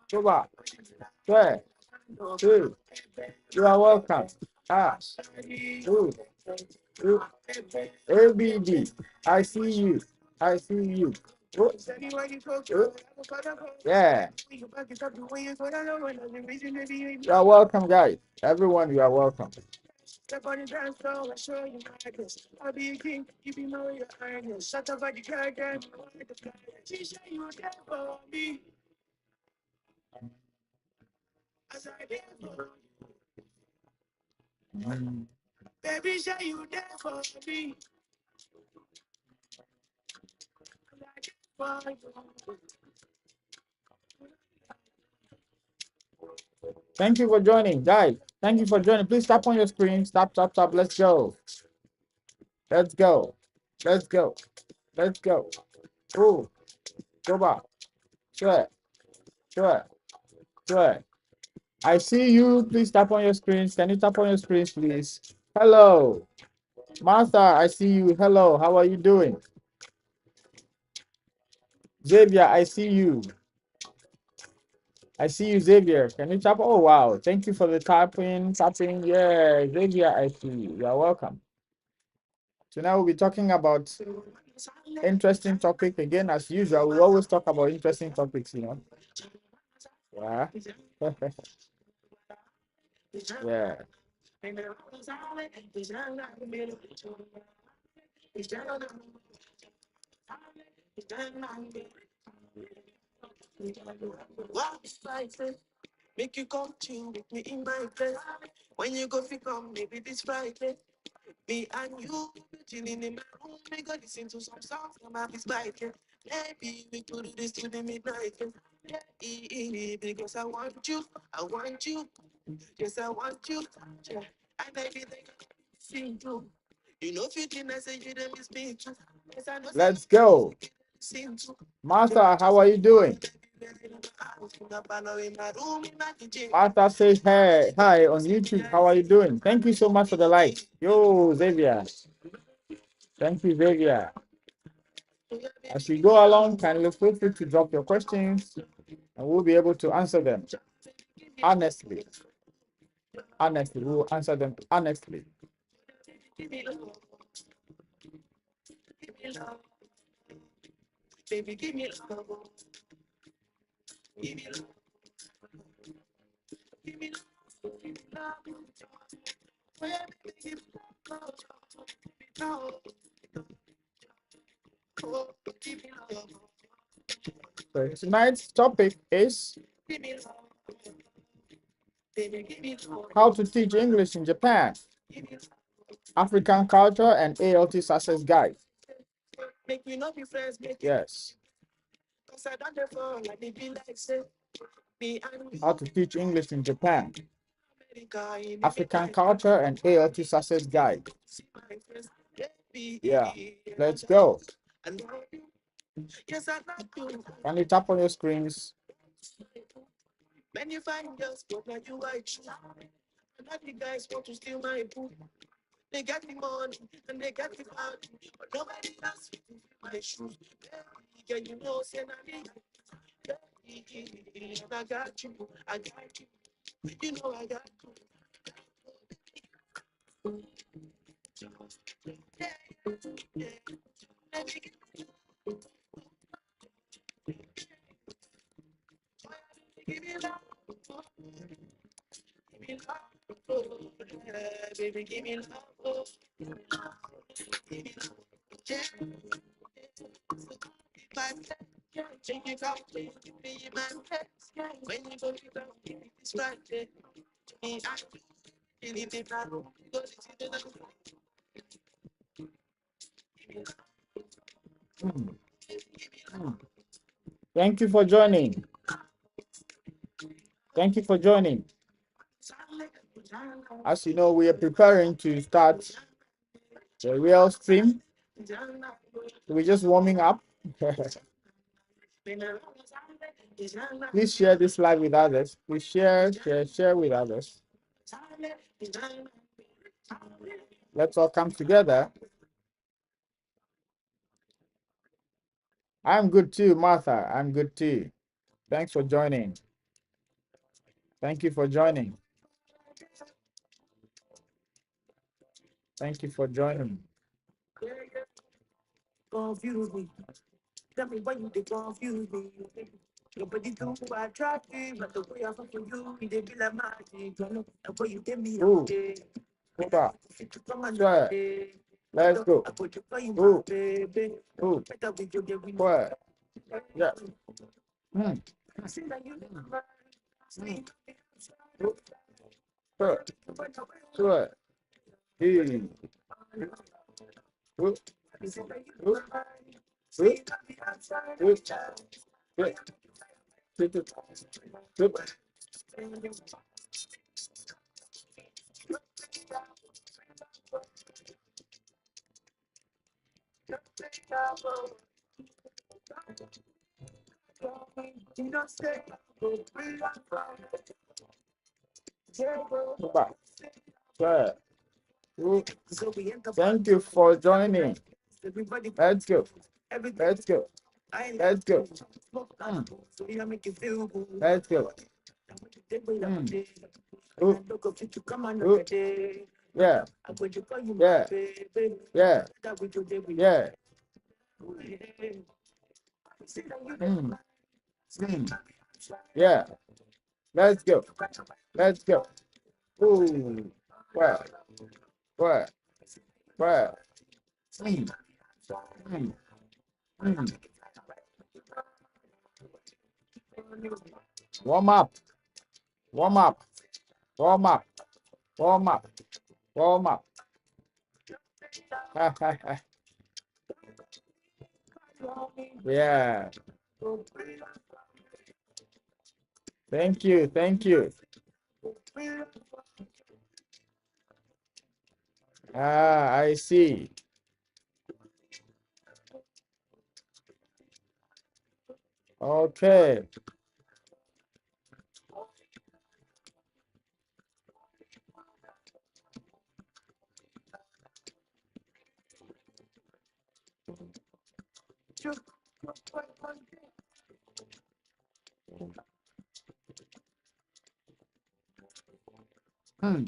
Cuba, three, two. You are welcome. Ah, two, two. ABD. I see you. I see you. Oh, oh. Yeah. You are welcome, guys. Everyone, you are welcome. Step on the dance floor, I show you my this. I'll be a king, you be know your highness. Shut up, I can't she say you there for me. As I there for you. Baby, say you there for me. As I there for you. Thank you for joining, guys. Thank you for joining. Please tap on your screen. Stop, stop, stop. Let's go. Let's go. Let's go. Let's go. Oh, go back. Sure. Sure. Sure. I see you. Please tap on your screens. Can you tap on your screens, please? Hello. Martha, I see you. Hello. How are you doing? Xavier, I see you. I see you, Xavier. Can you tap? Oh, wow. Thank you for the tapping. Tapping. Yeah, Xavier, I see you. You are welcome. So now we'll be talking about interesting topic again. As usual, we always talk about interesting topics, you know. Yeah. Yeah. Make you come chill with me in my place. When you go fit come, maybe this Friday. Me and you chilling in my room, we go listen to some songs from my bike. Maybe we could do this till the midnight. Yeah, because I want you, I want you. Yes, I want you. Yeah. And everything I see you. You know, 15, I say you don't miss me. Yes, I know. Let's go. Martha, how are you doing? Martha says hey, hi on YouTube. How are you doing? Thank you so much for the like. Yo, Xavier. Thank you, Xavier. As we go along, kindly feel free to drop your questions and we'll be able to answer them honestly. Honestly, we will answer them honestly. Baby, give me love. Give me love. Give me love. Give me love. So tonight's topic is how to teach English in Japan, African culture, and ALT success guide. Yes. How to teach English in Japan, African culture, and ALT success guide. Yeah, let's go. Can you tap on your screens? When you find girls, but you like true. And that the guys want to steal my poop. They got the money and they got the party, but nobody else will fill my shoes. Baby, you know, say I got you, I got you. You know I got you. Give me love. Give me love. Baby, give me love. Give me love. Take it out, be my place. When you go to the it's Friday. Me, I believe it now. Go to the Thank you for joining. Thank you for joining. As you know, we are preparing to start the real stream. We're just warming up. Please share this live with others. Please share with others. Let's all come together. I'm good too, Martha. I'm good too. Thanks for joining. Thank you for joining. Thank you for joining. Confuse me. Tell me why you they confuse me. Nobody do I try to, but the way I fuck with you, they be like magic. The way you get me out there. Sure. Let's go. Ooh. Ooh. What? Yeah. Mm. Sure. Sure. Hey. Ooh. Ooh. Ooh. Ooh. Sure. Thank you for joining. Let's go. Let's go. Let's go. Let's go. Ooh. Ooh. Yeah. Yeah. Yeah. Yeah. Mm. Mm. Yeah. Let's go. Let's go. Ooh. What? What? What? Mm. Mm. Mm. Warm up. Warm up. Warm up. Warm up. Warm up. Yeah. Thank you. Thank you. Ah, I see. Okay. Hmm.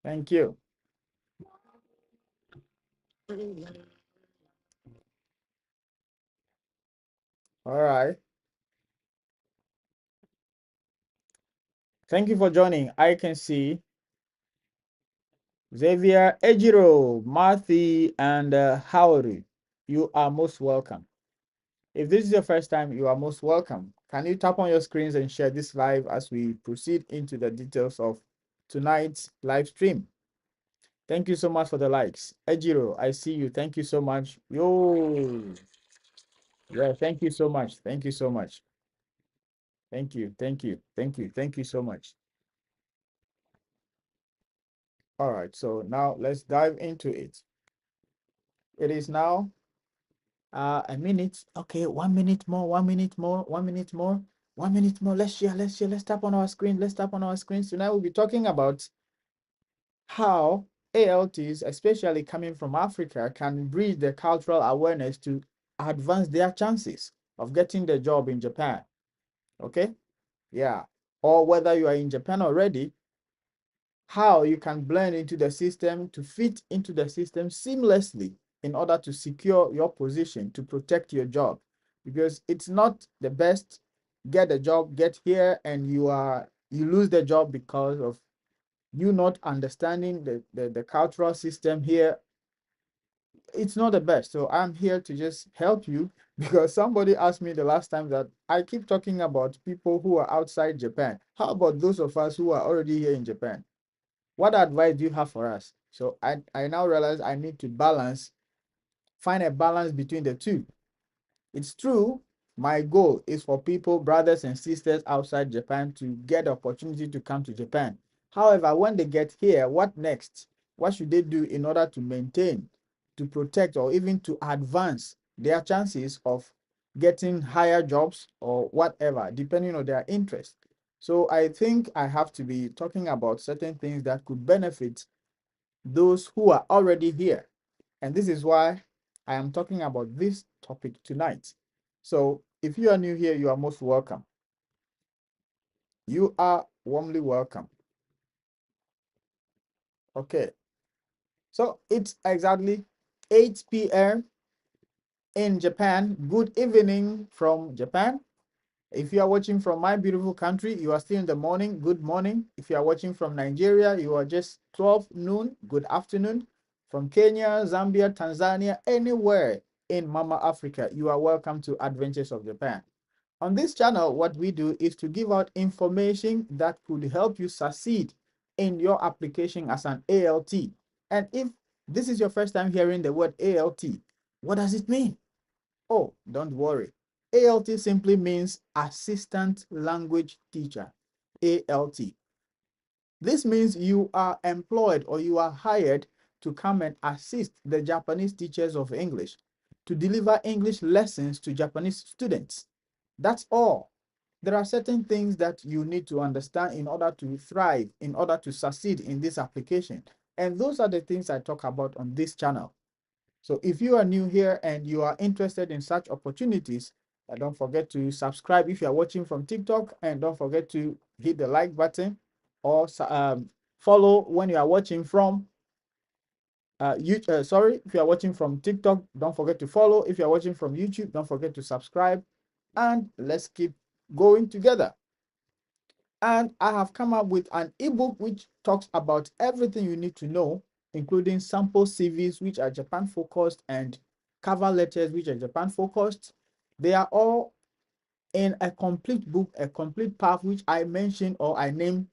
Thank you. All right. Thank you for joining. I can see Xavier, Ejiro, Marthy, and Howry. You are most welcome. If this is your first time, you are most welcome. Can you tap on your screens and share this live as we proceed into the details of tonight's live stream? Thank you so much for the likes. Ejiro, I see you. Thank you so much. Yo. Yeah, thank you so much. Thank you so much. Thank you. Thank you. Thank you. Thank you so much. All right. So now let's dive into it. It is now a minute. Okay, 1 minute more, 1 minute more, 1 minute more, 1 minute more. Let's share. Let's share. Let's tap on our screen. Let's tap on our screens. Tonight we'll be talking about how ALTs, especially coming from Africa, can bridge the cultural awareness to advance their chances of getting the job in Japan. Okay? Yeah. Or whether you are in Japan already, how you can blend into the system to fit into the system seamlessly in order to secure your position, to protect your job. Because it's not the best get a job, get here, and you lose the job because of you not understanding the cultural system here. It's not the best. So I'm here to just help you because somebody asked me the last time that I keep talking about people who are outside Japan. How about those of us who are already here in Japan? What advice do you have for us? So I now realize I need to find a balance between the two. It's true, my goal is for people, brothers and sisters outside Japan to get the opportunity to come to Japan. However, when they get here, what next? what should they do in order to maintain, to protect, or even to advance their chances of getting higher jobs or whatever, depending on their interest. So I think I have to be talking about certain things that could benefit those who are already here. And this is why I am talking about this topic tonight. So if you are new here, you are most welcome. You are warmly welcome. Okay. So it's exactly 8 p.m. in Japan. Good evening from Japan. If you are watching from my beautiful country, you are still in the morning. Good morning. If you are watching from Nigeria, you are just 12 noon. Good afternoon. From Kenya, Zambia, Tanzania, anywhere in Mama Africa, you are welcome to Adventures of Japan. On this channel, what we do is to give out information that could help you succeed in your application as an ALT. And if this is your first time hearing the word ALT, what does it mean? Oh, don't worry. ALT simply means Assistant Language Teacher. ALT. This means you are employed or you are hired to come and assist the Japanese teachers of English to deliver English lessons to Japanese students. That's all. There are certain things that you need to understand in order to thrive, in order to succeed in this application. And those are the things I talk about on this channel. So if you are new here and you are interested in such opportunities, don't forget to subscribe if you are watching from TikTok, and don't forget to hit the like button, or follow when you are watching from sorry, if you are watching from TikTok, don't forget to follow. If you are watching from YouTube, don't forget to subscribe, and let's keep going together. And I have come up with an ebook which talks about everything you need to know, including sample CVs, which are Japan focused, and cover letters, which are Japan focused. They are all in a complete book, a complete path, which I mentioned or I named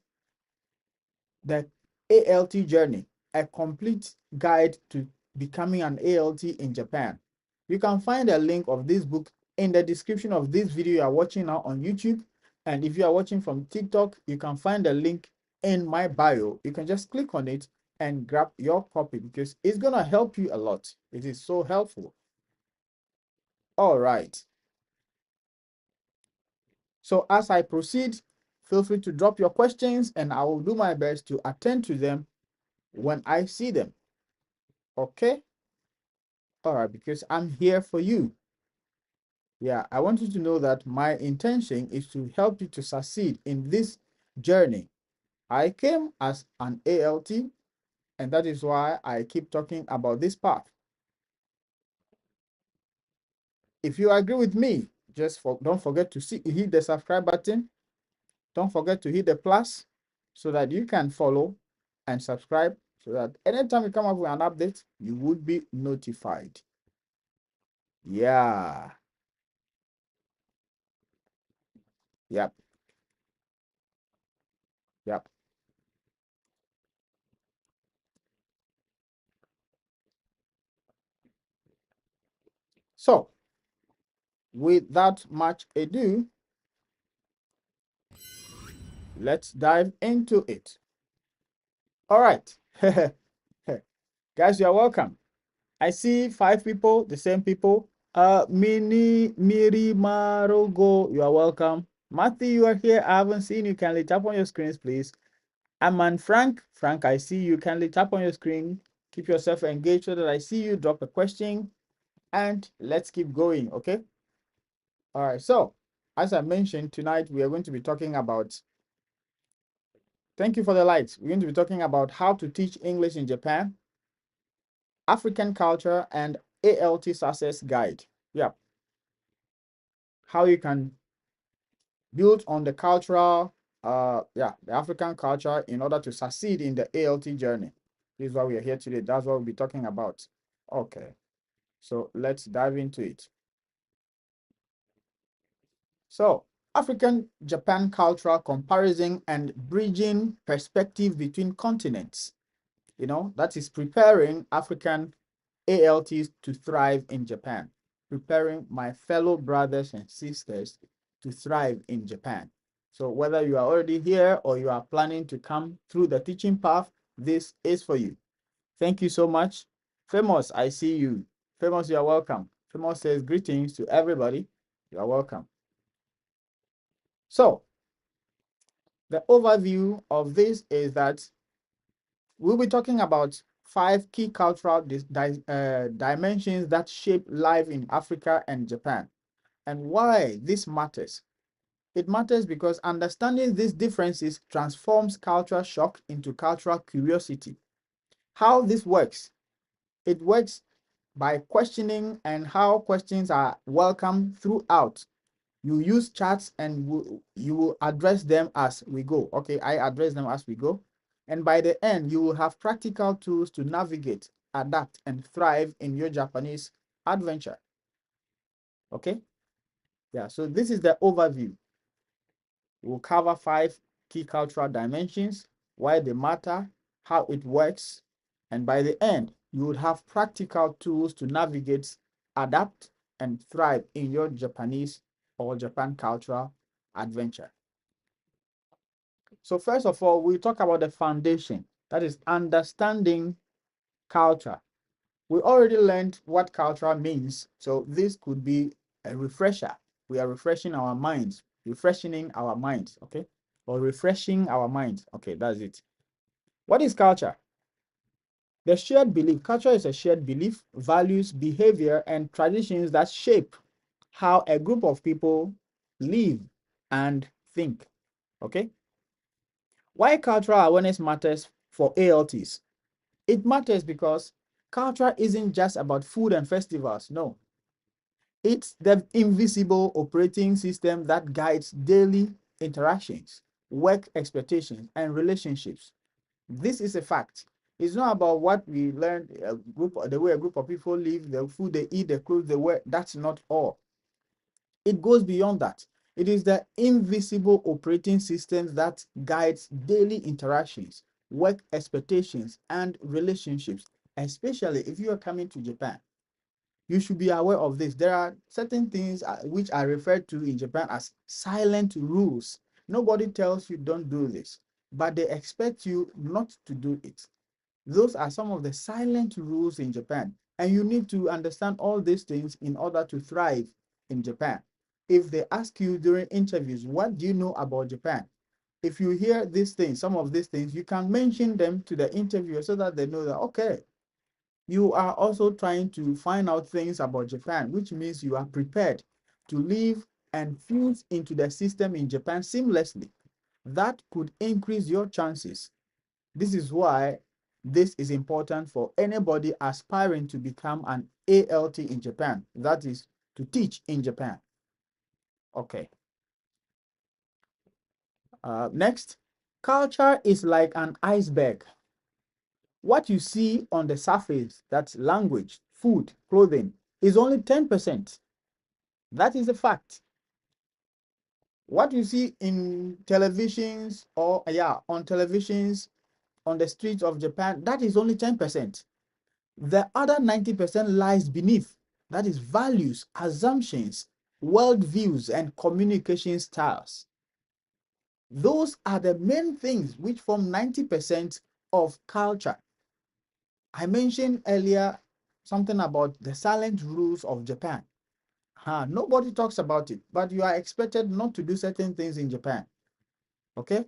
the ALT journey, a complete guide to becoming an ALT in Japan. You can find a link of this book in the description of this video you are watching now on YouTube. And if you are watching from TikTok, you can find the link in my bio. You can just click on it and grab your copy because it's going to help you a lot. It is so helpful. All right. So as I proceed, feel free to drop your questions and I will do my best to attend to them when I see them. Okay? All right, because I'm here for you. Yeah, I want you to know that my intention is to help you to succeed in this journey. I came as an ALT, and that is why I keep talking about this path. If you agree with me, don't forget to hit the subscribe button. Don't forget to hit the plus so that you can follow and subscribe so that anytime we come up with an update, you would be notified. Yeah. Yep. Yep. So, without much ado, let's dive into it. All right. Guys, you're welcome. I see 5 people, the same people. Miri Marogo, you are welcome. Matthew, you are here. I haven't seen you. Kindly tap on your screens, please. Aman Frank. Frank, I see you. Kindly tap on your screen. Keep yourself engaged so that I see you. Drop a question. And let's keep going, okay? All right. So, as I mentioned, tonight we are going to be talking about. Thank you for the lights. We're going to be talking about how to teach English in Japan, African culture, and ALT success guide. Yeah. How you can build on the cultural, the African culture in order to succeed in the ALT journey. This is why we are here today. That's what we'll be talking about. Okay. So let's dive into it. So, African Japan cultural comparison and bridging perspective between continents. That is preparing African ALTs to thrive in Japan, preparing my fellow brothers and sisters to thrive in Japan. So whether you are already here or you are planning to come through the teaching path, this is for you. Thank you so much. Famous, I see you. Famous, you are welcome. Famous says greetings to everybody. You are welcome. So, the overview of this is that we'll be talking about 5 key cultural dimensions that shape life in Africa and Japan, and why this matters. It matters because understanding these differences transforms cultural shock into cultural curiosity. How this works? It works by questioning, and how questions are welcome throughout. You use charts and you will address them as we go. Okay, I address them as we go. And by the end, you will have practical tools to navigate, adapt, and thrive in your Japanese adventure. Okay, yeah, so this is the overview. We'll cover 5 key cultural dimensions, why they matter, how it works, and by the end, you would have practical tools to navigate, adapt, and thrive in your Japanese or Japan cultural adventure. So first of all, we talk about the foundation, that is understanding culture. We already learned what culture means, so this could be a refresher. We are refreshing our minds, okay? Or refreshing our minds. Okay, that's it. What is culture? The shared belief. Culture is a shared belief, values, behavior, and traditions that shape how a group of people live and think. Okay? Why cultural awareness matters for ALTs? It matters because culture isn't just about food and festivals. No, it's the invisible operating system that guides daily interactions, work expectations, and relationships. This is a fact. It's not about what we learned, the way a group of people live, the food they eat, the clothes they wear. That's not all. It goes beyond that. It is the invisible operating systems that guides daily interactions, work expectations, and relationships, especially if you are coming to Japan. You should be aware of this. There are certain things which are referred to in Japan as silent rules. Nobody tells you don't do this, but they expect you not to do it. Those are some of the silent rules in Japan. And you need to understand all these things in order to thrive in Japan. If they ask you during interviews, what do you know about Japan? If you hear these things, some of these things, you can mention them to the interviewer so that they know that, okay, you are also trying to find out things about Japan, which means you are prepared to live and fuse into the system in Japan seamlessly. That could increase your chances. This is why this is important for anybody aspiring to become an ALT in Japan, that is, to teach in Japan. Okay. Next, culture is like an iceberg. What you see on the surface, that's language, food, clothing, is only 10%. That is a fact. What you see in televisions or, yeah, on televisions, on the streets of Japan, that is only 10%. The other 90% lies beneath. That is values, assumptions, worldviews, and communication styles. Those are the main things which form 90% of culture. I mentioned earlier something about the silent rules of Japan. Nobody talks about it, but you are expected not to do certain things in Japan. Okay?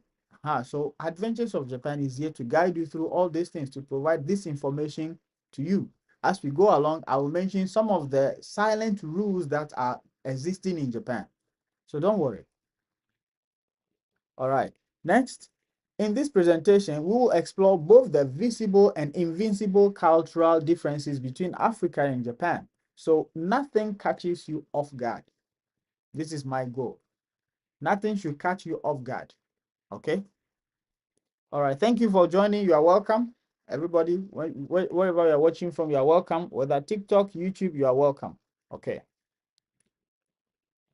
So Adventures of Japan is here to guide you through all these things, to provide this information to you. As we go along, I will mention some of the silent rules that are existing in Japan. So don't worry. All right. Next, in this presentation, we will explore both the visible and invisible cultural differences between Africa and Japan. So nothing catches you off guard. This is my goal. Nothing should catch you off guard. Okay? All right. Thank you for joining. You are welcome. Everybody, wherever you're watching from, you are welcome. Whether TikTok, YouTube, you are welcome. Okay.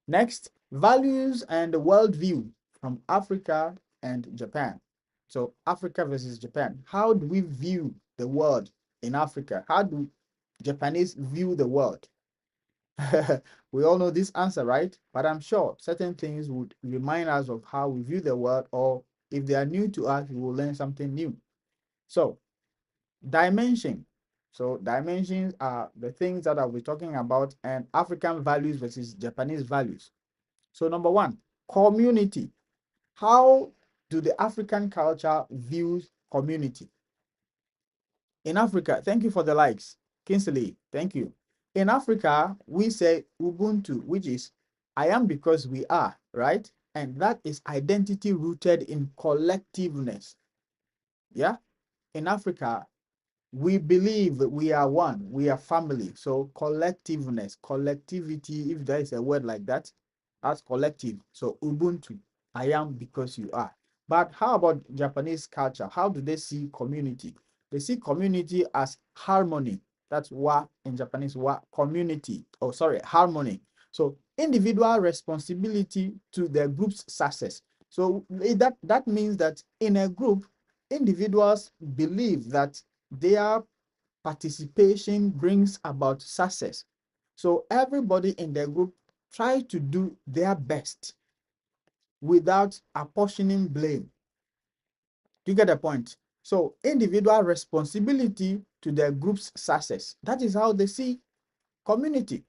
Next, values and the worldview from Africa and Japan. So Africa versus Japan. How do we view the world in Africa? How do Japanese view the world? We all know this answer, right? But I'm sure certain things would remind us of how we view the world, or if they are new to us, we will learn something new. So Dimension. So dimensions are the things that I'll be talking about, and African values versus Japanese values. So number one, community. How do the African culture views community? In Africa, thank you for the likes. Kinsley, thank you. In Africa, we say Ubuntu, which is I am because we are, right? And that is identity rooted in collectiveness. Yeah. In Africa, we believe that we are one, we are family. So collectiveness, collectivity, if there is a word like that, that's collective. So Ubuntu, I am because you are. But how about Japanese culture? How do they see community? They see community as harmony. That's wa in Japanese, wa community. Oh, sorry, harmony. So individual responsibility to the group's success. So that means that in a group, individuals believe that their participation brings about success. So everybody in the group try to do their best without apportioning blame. You get the point? So individual responsibility to the group's success. That is how they see community.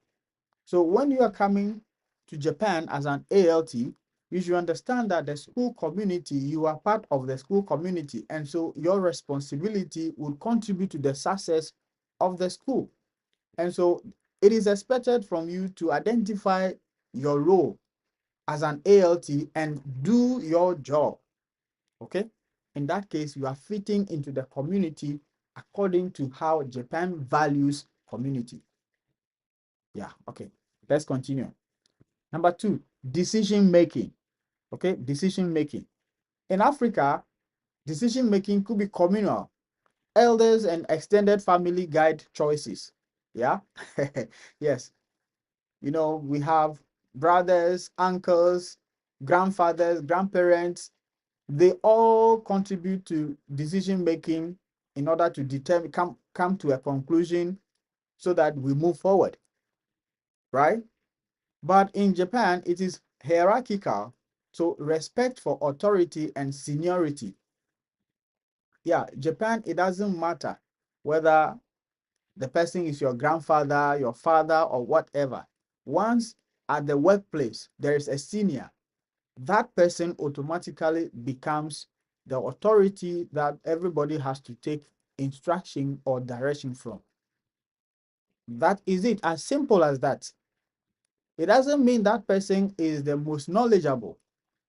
So when you are coming to Japan as an ALT, you should understand that the school community, you are part of the school community. And so your responsibility would contribute to the success of the school. And so it is expected from you to identify your role as an ALT and do your job. Okay? In that case, you are fitting into the community according to how Japan values community. Yeah, okay. Let's continue. Number two, decision making. Okay, decision making. In Africa, decision making could be communal. Elders and extended family guide choices. Yeah, yes. You know, we have brothers, uncles, grandfathers, grandparents. They all contribute to decision making in order to determine, come to a conclusion so that we move forward, right? But in Japan, it is hierarchical. So respect for authority and seniority. Yeah, Japan, it doesn't matter whether the person is your grandfather, your father, or whatever. Once at the workplace, there is a senior, that person automatically becomes the authority that everybody has to take instruction or direction from. That is it, as simple as that. It doesn't mean that person is the most knowledgeable,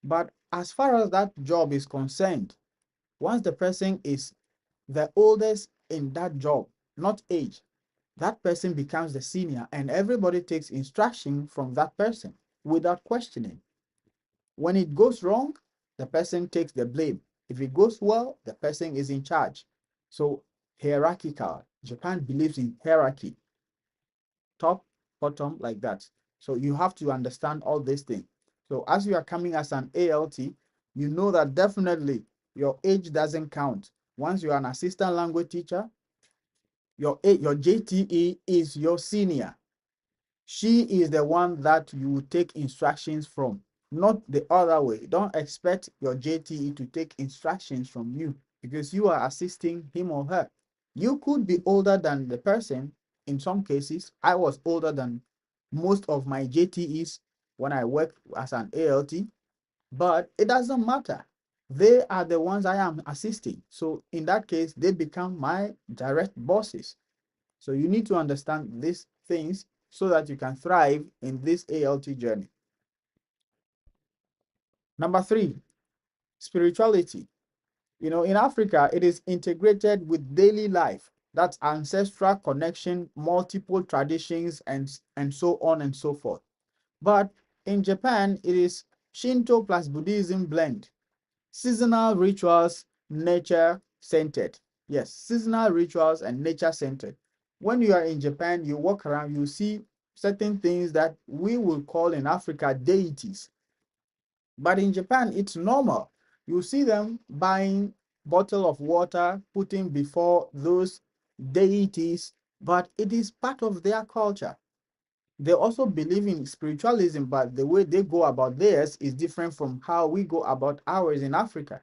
but as far as that job is concerned, once the person is the oldest in that job, not age, that person becomes the senior and everybody takes instruction from that person without questioning. When it goes wrong, the person takes the blame. If it goes well, the person is in charge. So hierarchical. Japan believes in hierarchy, top, bottom, like that. So you have to understand all these things. So as you are coming as an ALT, you know that definitely your age doesn't count. Once you are an assistant language teacher, your JTE is your senior. She is the one that you will take instructions from, not the other way. Don't expect your JTE to take instructions from you because you are assisting him or her. You could be older than the person. In some cases, I was older than most of my JTEs when I worked as an ALT, but it doesn't matter. They are the ones I am assisting. So in that case, they become my direct bosses. So you need to understand these things so that you can thrive in this ALT journey. Number three, spirituality. You know, in Africa, it is integrated with daily life. That's ancestral connection, multiple traditions, and so on and so forth. But in Japan, it is Shinto plus Buddhism blend. Seasonal rituals, nature centered. Yes, seasonal rituals and nature centered. When you are in Japan, you walk around, you see certain things that we will call in Africa deities. But in Japan, it's normal. You see them buying bottle of water, putting before those deities, but it is part of their culture. They also believe in spiritualism, but the way they go about theirs is different from how we go about ours in Africa.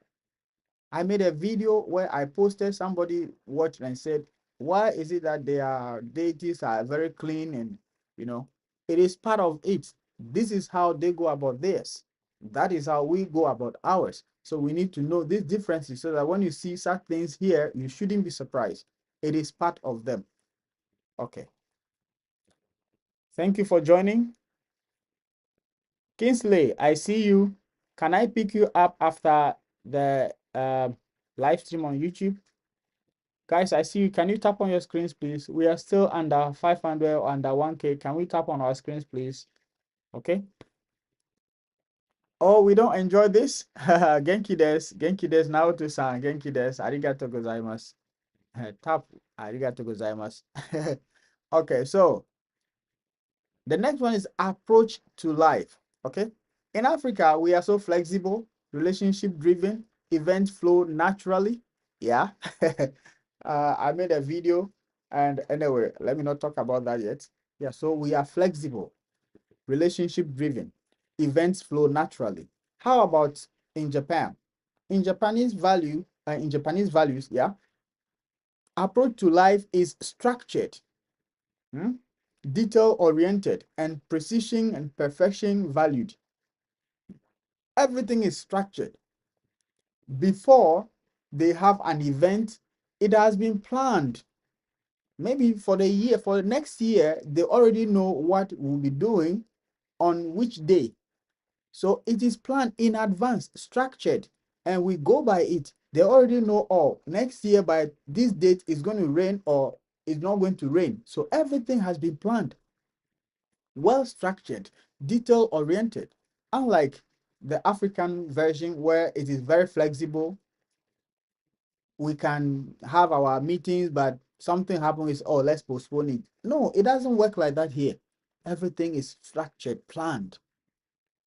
I made a video where I posted, somebody watched and said, why is it that their deities are very clean? And it is part of it. This is how they go about theirs. That is how we go about ours. So we need to know these differences so that when you see such things here, you shouldn't be surprised. It is part of them. Okay. Thank you for joining. Kingsley, I see you. Can I pick you up after the live stream on YouTube? Guys, I see you. Can you tap on your screens, please? We are still under 500 or under 1K. Can we tap on our screens, please? Okay. Oh, we don't enjoy this? Genki desu. Genki desu. Naoto-san. Genki desu. Arigato gozaimasu. Tap. Arigato gozaimasu. Okay, so the next one is approach to life. Okay. In Africa, we are so flexible, relationship driven, events flow naturally. Yeah. I made a video, and anyway, let me not talk about that yet. Yeah, so we are flexible, relationship driven, events flow naturally. How about in Japan? In Japanese values, yeah, approach to life is structured, detail oriented, and precision and perfection valued. Everything is structured. Before they have an event, it has been planned. Maybe for the next year, they already know what we'll be doing on which day. So it is planned in advance, structured, and we go by it. They already know, oh, next year by this date is going to rain or it's not going to rain. So everything has been planned, well structured, detail oriented. Unlike the African version where it is very flexible, we can have our meetings, but something happens, oh, let's postpone it. No, it doesn't work like that here. Everything is structured, planned,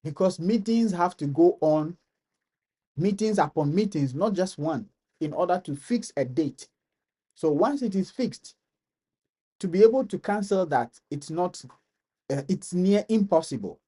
because meetings have to go on, meetings upon meetings, not just one, in order to fix a date. So once it is fixed, to be able to cancel that, it's near impossible.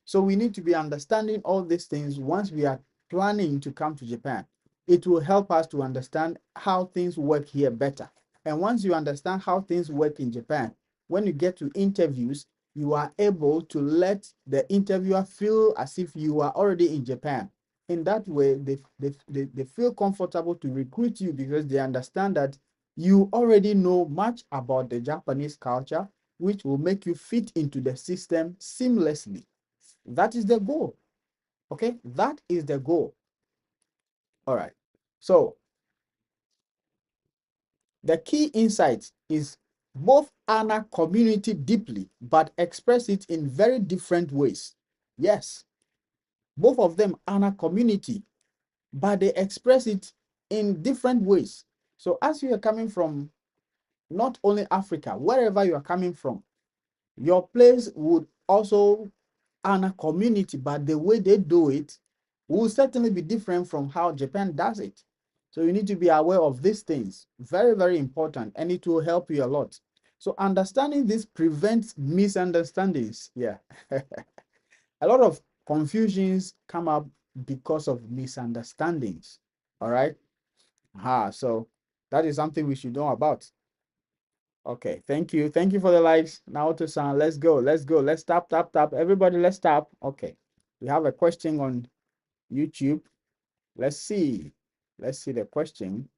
So we need to be understanding all these things once we are planning to come to Japan. It will help us to understand how things work here better. And once you understand how things work in Japan, when you get to interviews, you are able to let the interviewer feel as if you are already in Japan. In that way, they feel comfortable to recruit you because they understand that you already know much about the Japanese culture, which will make you fit into the system seamlessly. That is the goal. Okay, that is the goal. All right. So the key insight is both honor community deeply, but express it in very different ways. Yes, both of them honor community, but they express it in different ways. So as you are coming from not only Africa, wherever you are coming from, your place would also honor community, but the way they do it will certainly be different from how Japan does it. So you need to be aware of these things. Very, very important, and it will help you a lot. So understanding this prevents misunderstandings. Yeah. A lot of confusions come up because of misunderstandings. All right. So that is something we should know about. Okay, thank you. Thank you for the likes. Now to sound. Let's go. Let's go. Let's tap, tap, tap. Everybody, let's tap. Okay. We have a question on YouTube. Let's see. Let's see the question.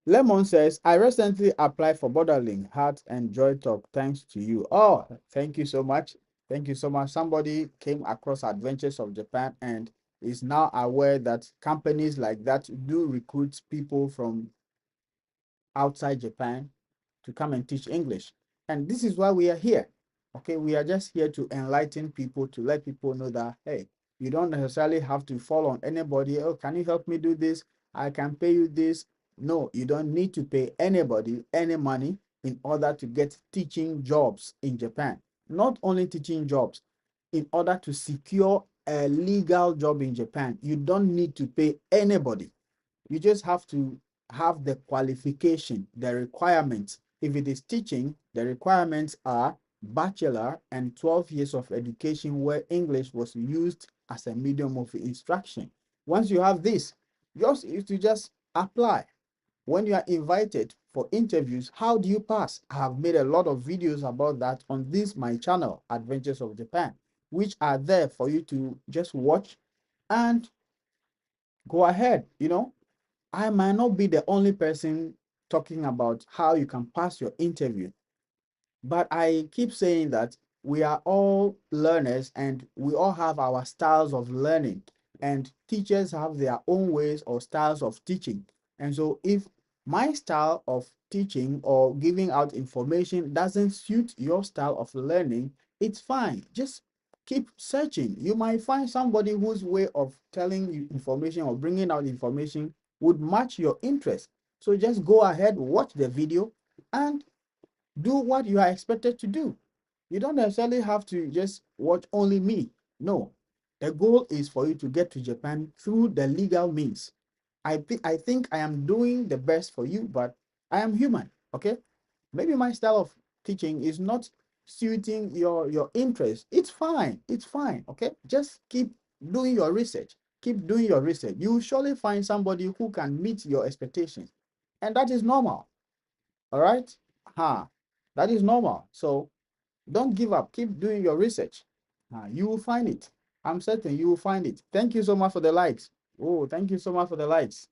Lemon says, I recently applied for Borderling Heart and Joy Talk. Thanks to you. Oh, thank you so much. Thank you so much. Somebody came across Adventures of Japan and is now aware that companies like that do recruit people from outside Japan to come and teach English. And this is why we are here. Okay, we are just here to enlighten people, to let people know that, hey, you don't necessarily have to fall on anybody. Oh, can you help me do this? I can pay you this. No, you don't need to pay anybody any money in order to get teaching jobs in Japan. Not only teaching jobs, in order to secure a legal job in Japan, you don't need to pay anybody. You just have to have the qualification, the requirements. If it is teaching, the requirements are bachelor and 12 years of education where English was used as a medium of instruction. Once you have this, Yours is to just apply. When you are invited for interviews, how do you pass? I have made a lot of videos about that on this my channel, Adventures of Japan, which are there for you to just watch and go ahead. I might not be the only person talking about how you can pass your interview, but I keep saying that we are all learners and we all have our styles of learning, and teachers have their own ways or styles of teaching. And so if my style of teaching or giving out information doesn't suit your style of learning, it's fine. Just keep searching. You might find somebody whose way of telling you information or bringing out information would match your interest. So just go ahead, watch the video, and do what you are expected to do. You don't necessarily have to just watch only me. No, the goal is for you to get to Japan through the legal means. I think I am doing the best for you, but I am human. Okay, maybe my style of teaching is not suiting your interest. It's fine. It's fine. Okay, just keep doing your research. Keep doing your research. You will surely find somebody who can meet your expectations, and that is normal. All right. That is normal. So don't give up. Keep doing your research. You will find it. I'm certain you will find it. Thank you so much for the likes. Oh, thank you so much for the likes.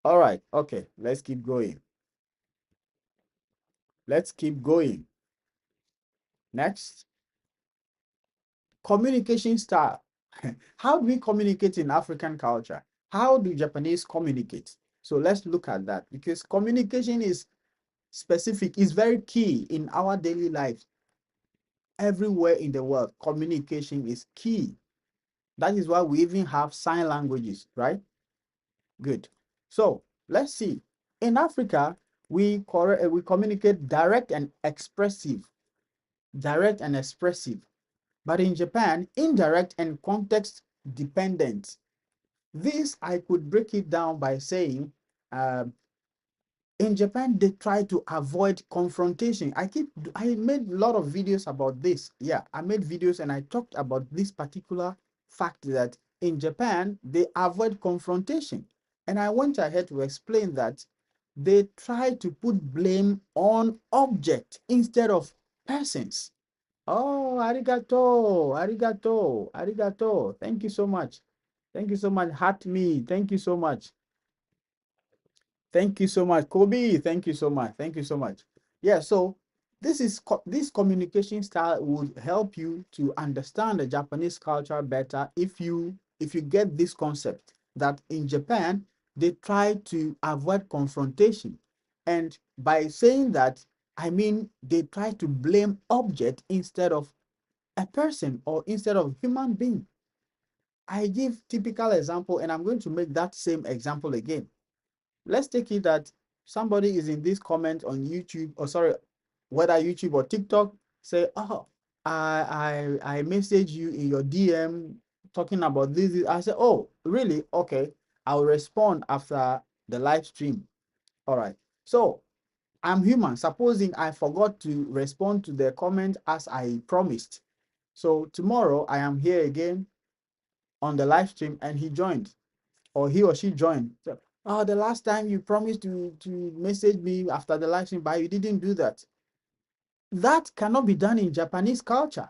All right. Okay. Let's keep going. Let's keep going. Next, communication style. How do we communicate in African culture? How do Japanese communicate? So let's look at that, because communication is specific, is very key in our daily lives. Everywhere in the world, communication is key. That is why we even have sign languages, right? Good. So let's see. In Africa, we communicate direct and expressive. Direct and expressive. But in Japan, indirect and context dependent. This I could break it down by saying, uh, in Japan, they try to avoid confrontation. I made a lot of videos about this. Yeah, I made videos and I talked about this particular fact that in Japan, they avoid confrontation. And I went ahead to explain that they try to put blame on object instead of persons. Oh, arigato, arigato, arigato. Thank you so much. Thank you so much. Hat me. Thank you so much. Thank you so much, Kobe. Thank you so much. Thank you so much. Yeah, so this communication style would help you to understand the Japanese culture better if you get this concept that in Japan they try to avoid confrontation. And by saying that, I mean they try to blame object instead of a person or instead of human being. I give typical example and I'm going to make that same example again. Let's take it that somebody is in this comment on YouTube, or sorry, whether YouTube or TikTok, say, oh, I message you in your DM talking about this. I say, oh, really? Okay, I'll respond after the live stream. All right. So I'm human. Supposing I forgot to respond to the comment as I promised. So tomorrow I am here again on the live stream and he joined, or he or she joined. So, oh, the last time you promised to message me after the live stream, but you didn't do that. That cannot be done in Japanese culture.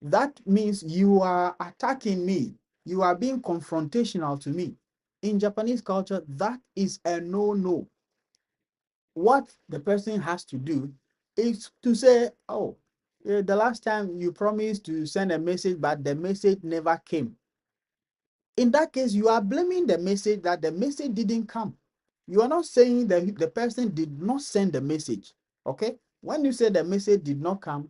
That means you are attacking me. You are being confrontational to me. In Japanese culture, that is a no-no. What the person has to do is to say, oh, the last time you promised to send a message, but the message never came. In that case, you are blaming the message that the message didn't come. You are not saying that the person did not send the message. Okay? When you say the message did not come,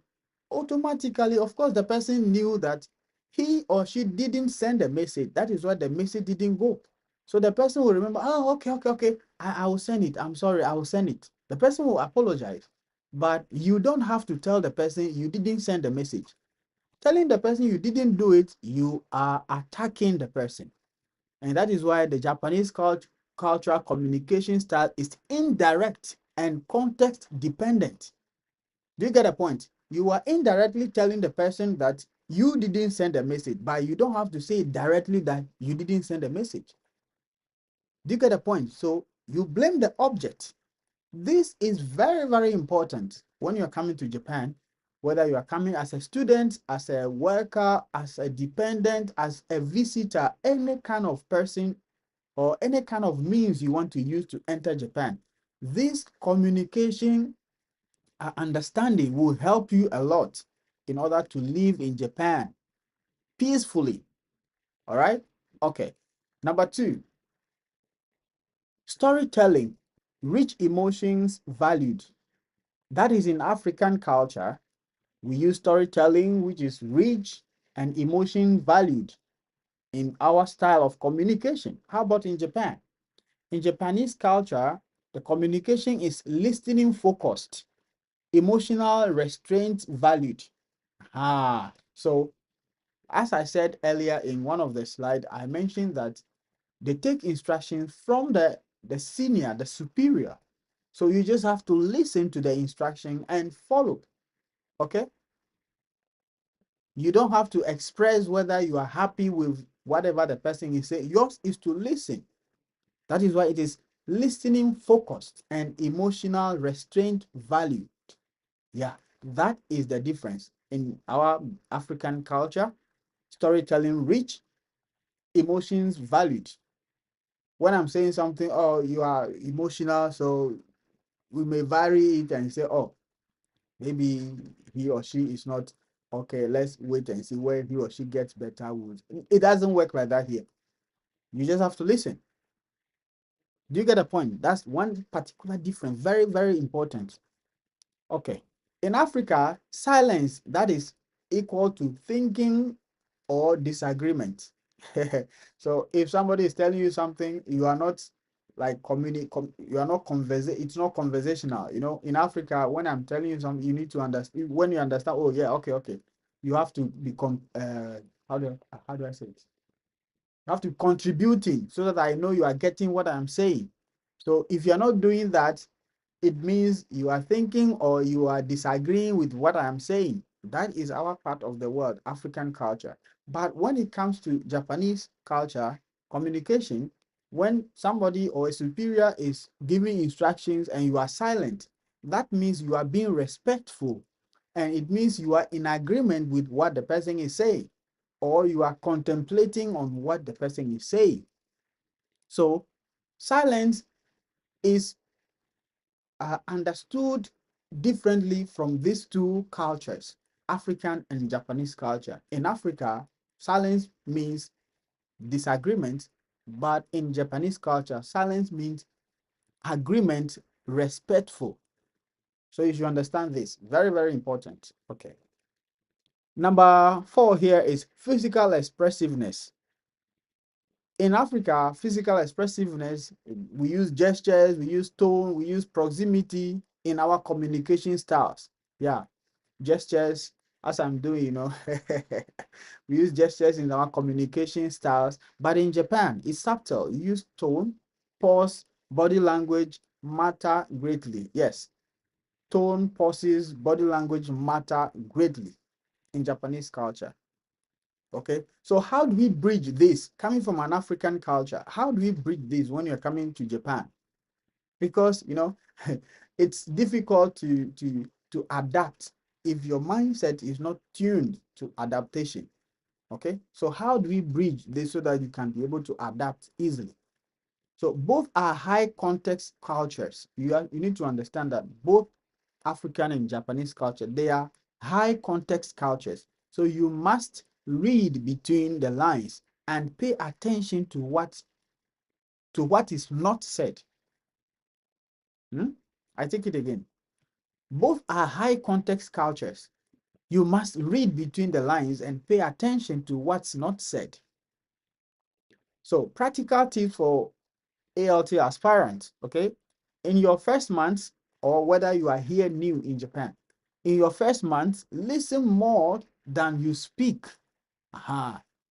automatically, of course, the person knew that he or she didn't send the message. That is why the message didn't go. So the person will remember, oh, okay. I will send it. I'm sorry, I will send it. The person will apologize. But you don't have to tell the person you didn't send the message. Telling the person you didn't do it, you are attacking the person. And that is why the Japanese cultural communication style is indirect and context dependent. Do you get a point? You are indirectly telling the person that you didn't send a message, but you don't have to say directly that you didn't send a message. Do you get the point? So you blame the object. This is very, very important when you're coming to Japan, whether you are coming as a student, as a worker, as a dependent, as a visitor, any kind of person or any kind of means you want to use to enter Japan. This communication understanding will help you a lot in order to live in Japan peacefully. All right? Okay. Number two, storytelling, rich emotions valued. That is in African culture. We use storytelling, which is rich and emotion valued in our style of communication. How about in Japan? In Japanese culture, the communication is listening focused, emotional restraint valued. So as I said earlier in one of the slides, I mentioned that they take instructions from the senior, the superior. So you just have to listen to the instruction and follow. Okay? You don't have to express whether you are happy with whatever the person is saying. Yours is to listen. That is why it is listening focused and emotional restraint valued. Yeah, that is the difference in our African culture. Storytelling rich, emotions valued. When I'm saying something, oh, you are emotional, so we may vary it and say, oh, maybe he or she is not okay. Let's wait and see where he or she gets better. It doesn't work like that here. You just have to listen. Do you get a point? That's one particular difference. Very, very important. Okay. In Africa, silence that is equal to thinking or disagreement. So if somebody is telling you something, you are not like you are not it's not conversational. You know, in Africa, when I'm telling you something, you need to understand. When you understand, oh yeah, okay. You have to become how do I say it? You have to contributing so that I know you are getting what I'm saying. So if you're not doing that, it means you are thinking or you are disagreeing with what I am saying. That is our part of the world, African culture. But when it comes to Japanese culture, communication, when somebody or a superior is giving instructions and you are silent, that means you are being respectful. And it means you are in agreement with what the person is saying, or you are contemplating on what the person is saying. So silence is understood differently from these two cultures, African and Japanese culture. In Africa, silence means disagreement, but in Japanese culture, silence means agreement, respectful. So you should understand this. Very, very important. Okay. Number 4 here is physical expressiveness. In Africa, physical expressiveness, we use gestures, we use tone, we use proximity in our communication styles. Yeah, gestures, as I'm doing, we use gestures in our communication styles. But in Japan, it's subtle. You use tone, pause, body language matter greatly. Yes, tone, pauses, body language matter greatly in Japanese culture. Okay, so how do we bridge this coming from an African culture? How do we bridge this when you're coming to Japan? Because it's difficult to adapt if your mindset is not tuned to adaptation. Okay, so how do we bridge this so that you can be able to adapt easily? So both are high context cultures. You need to understand that both African and Japanese culture, they are high context cultures. So you must read between the lines and pay attention to what is not said. I take it again. Both are high context cultures. You must read between the lines and pay attention to what's not said. So practical tips for ALT aspirants, okay? In your first month, or whether you are here new in Japan, in your first month, listen more than you speak.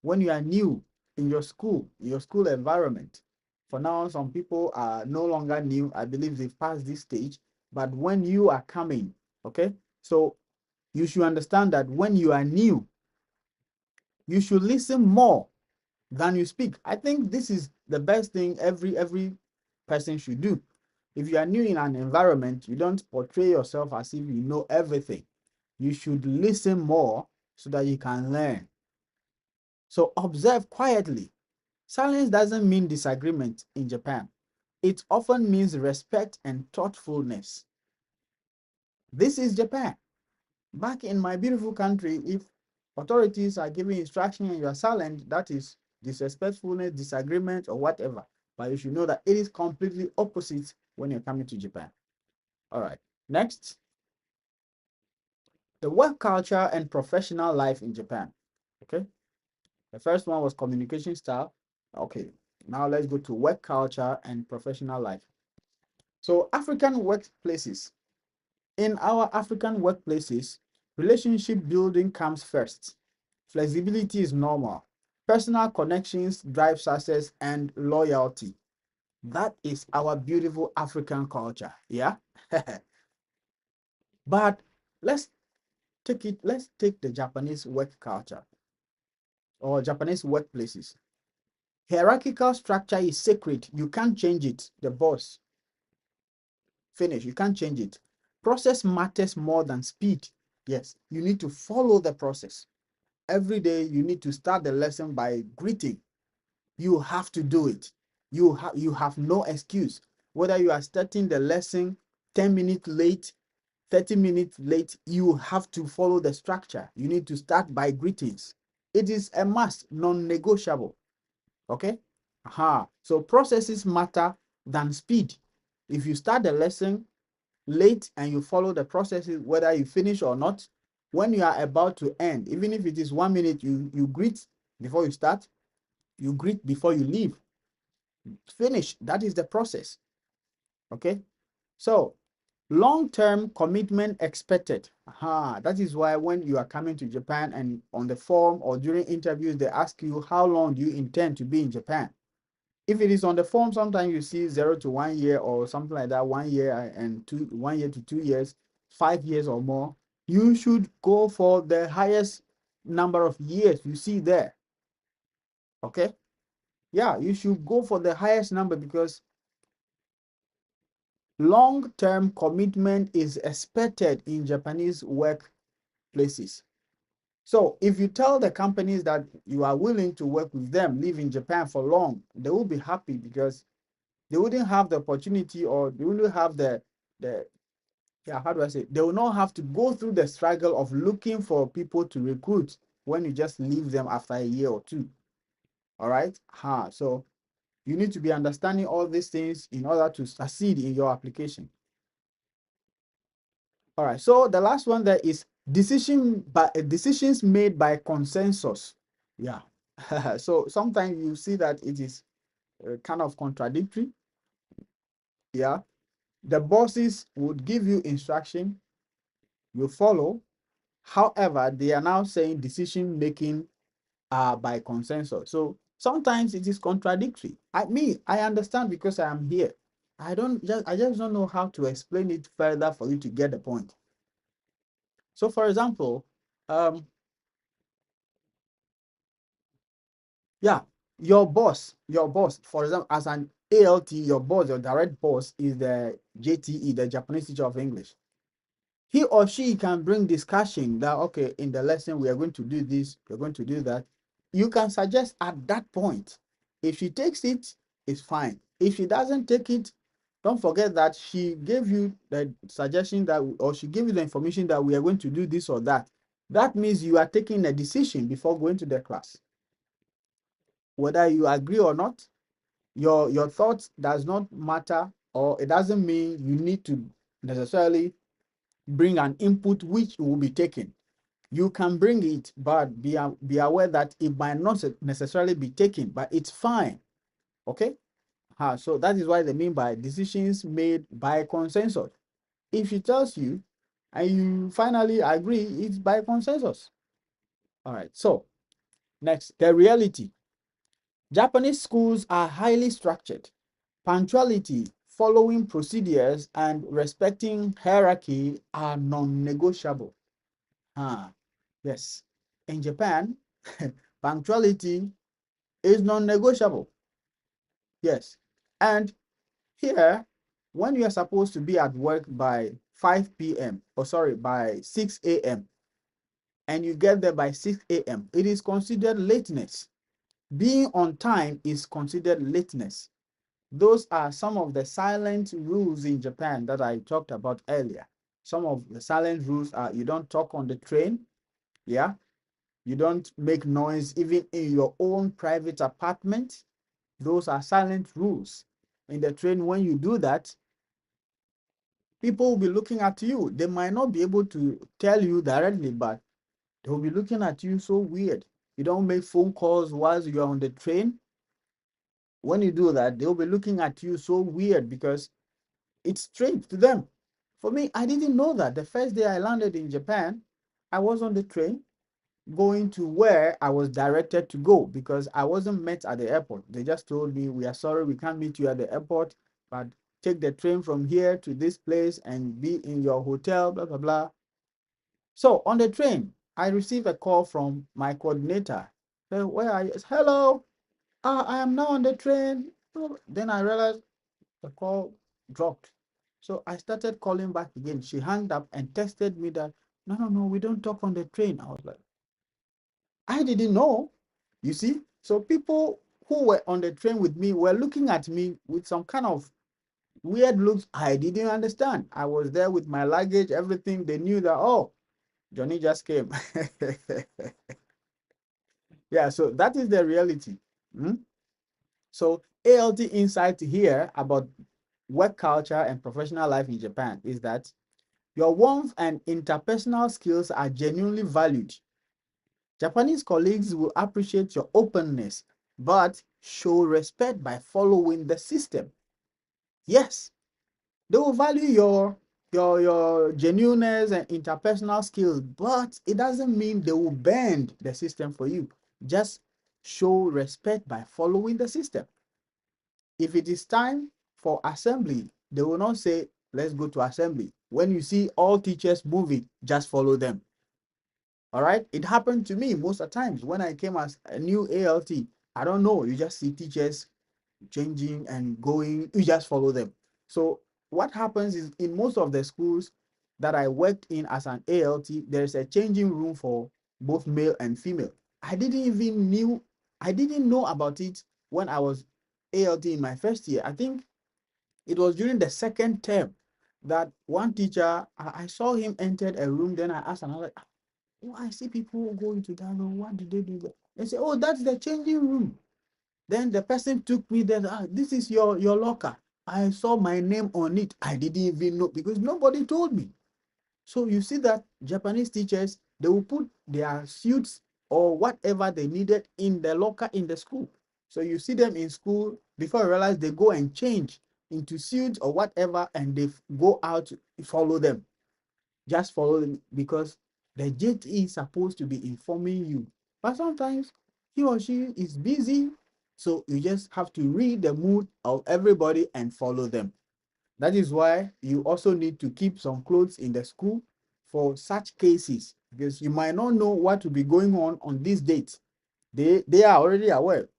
When you are new in your school environment. For now, some people are no longer new. I believe they've passed this stage. But when you are coming, okay, so you should understand that when you are new, you should listen more than you speak. I think this is the best thing every person should do. If you are new in an environment, you don't portray yourself as if you know everything. You should listen more so that you can learn. So observe quietly. Silence doesn't mean disagreement in Japan. It often means respect and thoughtfulness. This is Japan. Back in my beautiful country, if authorities are giving instruction and you are silent, that is disrespectfulness, disagreement, or whatever. But you should know that it is completely opposite when you're coming to Japan. All right. Next, the work culture and professional life in Japan. Okay. The first one was communication style. Okay. Now let's go to work culture and professional life. So African workplaces. In our African workplaces, relationship building comes first. Flexibility is normal. Personal connections drive success and loyalty. That is our beautiful African culture. Yeah. But let's let's take the Japanese work culture or Japanese workplaces. Hierarchical structure is sacred. You can't change it. The boss. Finish. You can't change it. Process matters more than speed. Yes, you need to follow the process. Every day you need to start the lesson by greeting. You have to do it. You have no excuse. Whether you are starting the lesson 10 minutes late, 30 minutes late, you have to follow the structure. You need to start by greetings. It is a must, non-negotiable. Okay? So processes matter than speed. If you start the lesson late and you follow the processes, whether you finish or not, when you are about to end, even if it is 1 minute, you greet before you start, you greet before you leave. Finish. That is the process. Okay. So long-term commitment expected. That is why when you are coming to Japan and on the form or during interviews, they ask you how long do you intend to be in Japan. If it is on the form, sometimes you see 0 to 1 year or something like that, 1 year and 1 year to 2 years, 5 years or more. You should go for the highest number of years you see there. Okay. Yeah, you should go for the highest number because long-term commitment is expected in Japanese workplaces. So if you tell the companies that you are willing to work with them, live in Japan for long, they will be happy because they wouldn't have the opportunity or they wouldn't have the yeah, how do I say? They will not have to go through the struggle of looking for people to recruit when you just leave them after a year or two. All right. So you need to be understanding all these things in order to succeed in your application. All right. So the last one there is decisions made by consensus. Yeah. So sometimes you see that it is kind of contradictory. Yeah. The bosses would give you instruction, you follow. However, they are now saying decision making by consensus. So sometimes it is contradictory. I understand because I am here. I just don't know how to explain it further for you to get the point. So for example, um, yeah, your boss, for example, as an ALT, your boss, your direct boss is the JTE, the Japanese teacher of English. He or she can bring discussion that, okay, in the lesson, we are going to do this, we're going to do that. You can suggest at that point. If she takes it, it's fine. If she doesn't take it, don't forget that she gave you the suggestion that, or she gave you the information that we are going to do this or that. That means you are taking a decision before going to the class. Whether you agree or not, your thoughts does not matter, or it doesn't mean you need to necessarily bring an input which will be taken. You can bring it, but be aware that it might not necessarily be taken, but it's fine. Okay. So that is why they mean by decisions made by consensus. If she tells you and you finally agree, it's by consensus. All right. So next, the reality. Japanese schools are highly structured. Punctuality, following procedures, and respecting hierarchy are non-negotiable. Yes. In Japan, punctuality It's non-negotiable. Yes. And here, when you are supposed to be at work by 5 p.m., or sorry, by 6 a.m., and you get there by 6 a.m., it is considered lateness. Being on time is considered lateness. Those are some of the silent rules in Japan that I talked about earlier. Some of the silent rules are you don't talk on the train, yeah, you don't make noise even in your own private apartment. Those are silent rules. In the train, when you do that, people will be looking at you. They might not be able to tell you directly, but they'll be looking at you so weird. You don't make phone calls whilst you're on the train. When you do that, they'll be looking at you so weird because it's strange to them. For me, I didn't know that. The first day I landed in Japan, I was on the train going to where I was directed to go because I wasn't met at the airport. They just told me, we are sorry, we can't meet you at the airport, but take the train from here to this place and be in your hotel, blah, blah, blah. So on the train, I received a call from my coordinator. So, where are you? Hello, I am now on the train. Then I realized the call dropped. So I started calling back again. She hung up and texted me that, no, no, no, we don't talk on the train. I was like, I didn't know. You see? So people who were on the train with me were looking at me with some kind of weird looks I didn't understand. I was there with my luggage, everything. They knew that, oh, Johnny just came. Yeah, so that is the reality. Hmm? So ALT insight here about work culture and professional life in Japan is that your warmth and interpersonal skills are genuinely valued. Japanese colleagues will appreciate your openness, but show respect by following the system. Yes, they will value your genuineness and interpersonal skills, but it doesn't mean they will bend the system for you. Just show respect by following the system. If it is time for assembly, they will not say, let's go to assembly. When you see all teachers moving, just follow them. All right. It happened to me most of the times when I came as a new ALT. I don't know. You just see teachers changing and going, you just follow them. So what happens is in most of the schools that I worked in as an ALT, there's a changing room for both male and female. I didn't know about it when I was ALT in my first year. I think it was during the second term that one teacher, I saw him enter a room. Then I asked another, oh, I see people going to that room. What did they do there? They say, oh, that's the changing room. Then the person took me there. This is your locker. I saw my name on it. I didn't even know because nobody told me. So you see that Japanese teachers, they will put their suits or whatever they needed in the locker in the school. So you see them in school before you realize they go and change into suits or whatever and they go out to follow them. Just follow them because the JT is supposed to be informing you. But sometimes he or she is busy. So you just have to read the mood of everybody and follow them. That is why you also need to keep some clothes in the school for such cases because you might not know what will be going on this date. They are already aware.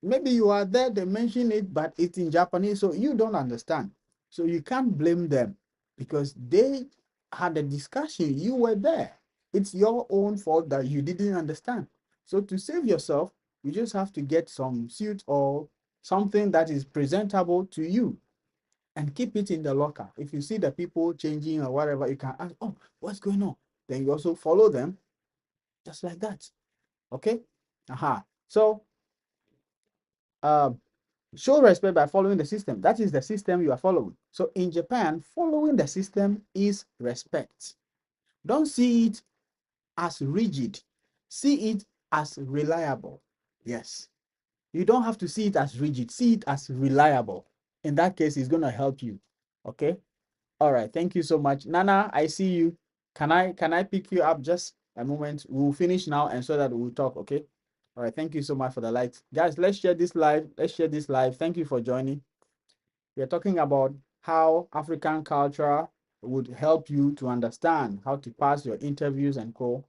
Maybe you are there, they mention it, but it's in Japanese, so you don't understand. So you can't blame them because they had a discussion. You were there. It's your own fault that you didn't understand. So to save yourself, you just have to get some suit or something that is presentable to you and keep it in the locker. If you see the people changing or whatever, you can ask, oh, what's going on? Then you also follow them just like that. Okay? Aha. So uh, show respect by following the system. That is the system you are following. So in Japan, following the system is respect. Don't see it as rigid. See it as reliable. Yes. You don't have to see it as rigid. See it as reliable. In that case, it's going to help you. Okay? All right. Thank you so much. Nana, I see you. Can I pick you up just a moment? We'll finish now and so that we'll talk, okay? All right. Thank you so much for the likes. Guys, let's share this live. Let's share this live. Thank you for joining. We're talking about how African culture would help you to understand how to pass your interviews and co.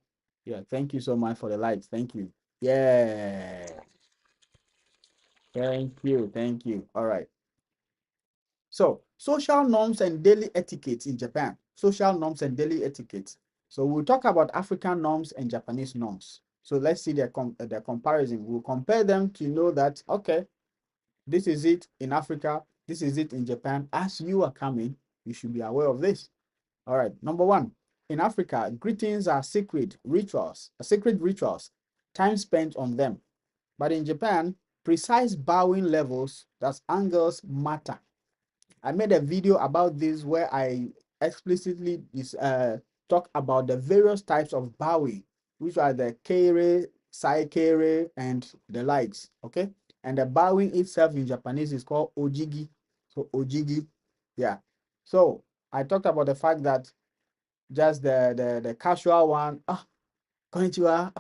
Yeah, thank you so much for the likes. Thank you. Yeah. Thank you. Thank you. All right. So, social norms and daily etiquette in Japan. Social norms and daily etiquette. So, we'll talk about African norms and Japanese norms. So, let's see the comparison. We'll compare them to know that, okay, this is it in Africa, this is it in Japan. As you are coming, you should be aware of this. All right. Number one, in Africa, greetings are sacred rituals, time spent on them. But in Japan, precise bowing levels, that's angles, matter. I made a video about this where I explicitly talk about the various types of bowing, which are the kere, saikere, and the likes. Okay, and the bowing itself in Japanese is called ojigi. So ojigi, yeah. So I talked about the fact that just the casual one, konnichiwa,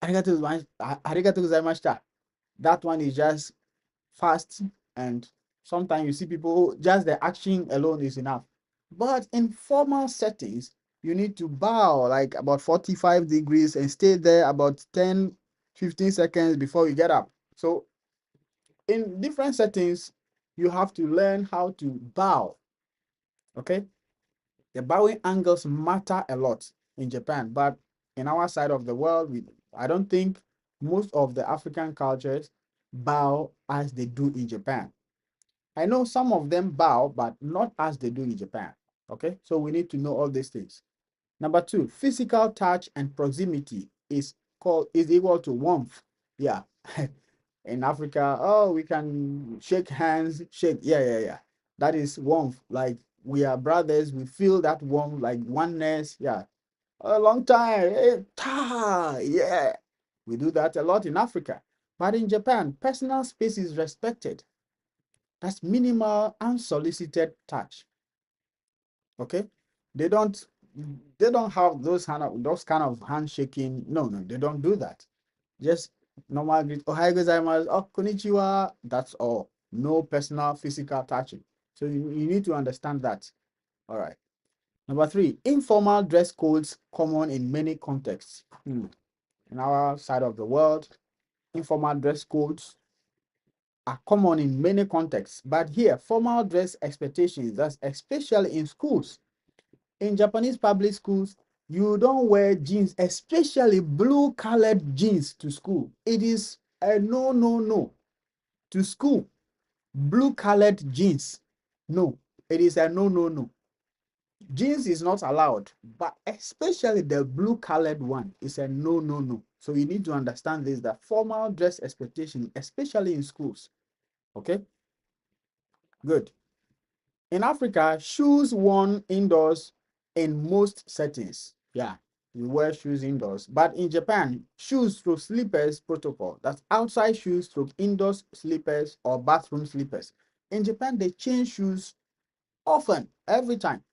arigato gozaimashita. That one is just fast, and sometimes you see people just the action alone is enough. But in formal settings, you need to bow like about 45 degrees and stay there about 10-15 seconds before you get up. So in different settings, you have to learn how to bow. Okay, the bowing angles matter a lot in Japan, but in our side of the world, I don't think most of the African cultures bow as they do in Japan. I know some of them bow, but not as they do in Japan. Okay, so we need to know all these things. Number two, physical touch and proximity is equal to warmth. Yeah. In Africa, oh, we can shake hands, shake. Yeah. That is warmth. Like we are brothers, we feel that warmth, like oneness. Yeah. A long time. Hey, yeah. We do that a lot in Africa. But in Japan, personal space is respected. That's minimal, unsolicited touch. Okay, they don't have those kind of handshaking. No, they don't do that. Just normal greet. Ohayou gozaimasu. Oh, konnichiwa. That's all. No personal physical touching. So you need to understand that. All right. Number three, informal dress codes common in many contexts. In our side of the world, informal dress codes are common in many contexts, but here, formal dress expectations, that's especially in schools. In Japanese public schools, you don't wear jeans, especially blue colored jeans to school. It is a no, no, no. To school, blue colored jeans. No, it is a no, no, no. Jeans is not allowed, but especially the blue colored one is a no, no, no. So you need to understand this, that formal dress expectation, especially in schools. Okay, good. In Africa, shoes worn indoors in most settings. Yeah, you wear shoes indoors. But in Japan, shoes through slippers protocol. That's outside shoes through indoors slippers or bathroom slippers. In Japan, they change shoes often, every time.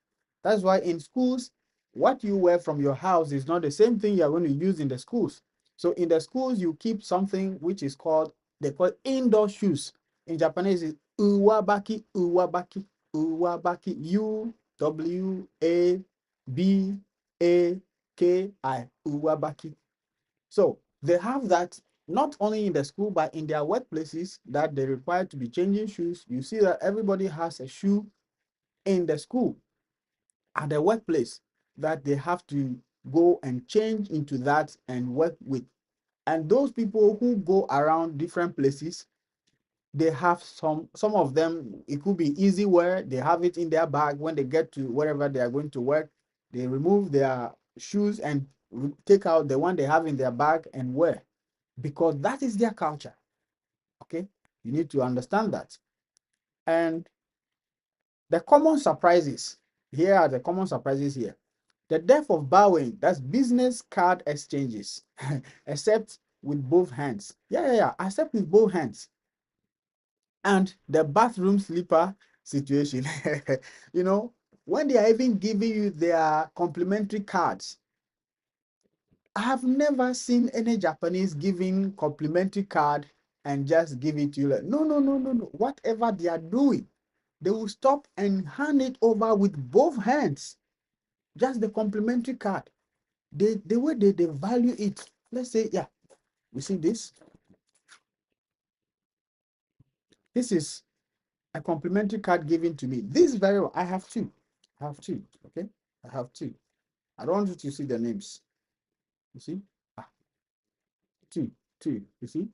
That's why in schools, what you wear from your house is not the same thing you're going to use in the schools. So in the schools, you keep something which is called, they call indoor shoes. In Japanese, it's uwabaki, uwabaki, uwabaki, Uwabaki, uwabaki. So they have that not only in the school, but in their workplaces that they require to be changing shoes. You see that everybody has a shoe in the school, at the workplace, that they have to go and change into that and work with. And those people who go around different places, they have some of them, it could be easy wear, they have it in their bag. When they get to wherever they are going to work, they remove their shoes and take out the one they have in their bag and wear, because that is their culture. Okay, you need to understand that. And the common surprises, here are the common surprises here. The death of bowing, that's business card exchanges, except with both hands. Yeah, except with both hands. And the bathroom slipper situation. You know, when they are even giving you their complimentary cards, I have never seen any Japanese giving complimentary card and just give it to you. Like, no. Whatever they are doing, they will stop and hand it over with both hands. Just the complimentary card. The way they value it. Let's say, yeah, we see this. This is a complimentary card given to me. This very well, I have two. I have two. Okay, I have two. I don't want you to see the names. You see, ah, two, two. You see,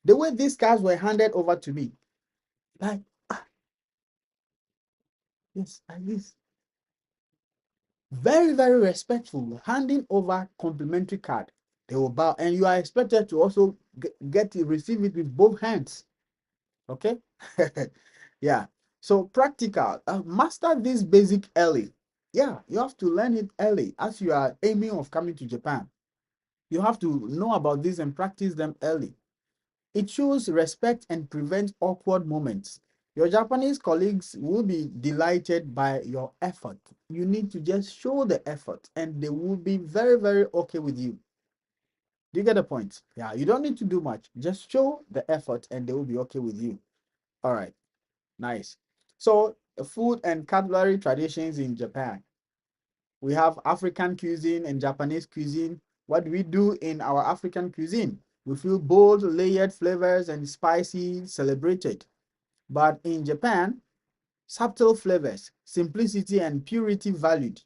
the way these cards were handed over to me, like yes, like this. Very, very respectful, handing over complimentary card. They will bow, and you are expected to also receive it with both hands. Okay. Yeah. So practical, master this basic early. Yeah, you have to learn it early as you are aiming of coming to Japan. You have to know about this and practice them early. It shows respect and prevents awkward moments. Your Japanese colleagues will be delighted by your effort. You need to just show the effort and they will be very, very okay with you. Do you get the point? Yeah, you don't need to do much. Just show the effort and they will be okay with you. All right, nice. So, food and cutlery traditions in Japan. We have African cuisine and Japanese cuisine. What do we do in our African cuisine? We feel bold, layered flavors and spicy celebrated. But in Japan, subtle flavors, simplicity and purity valued.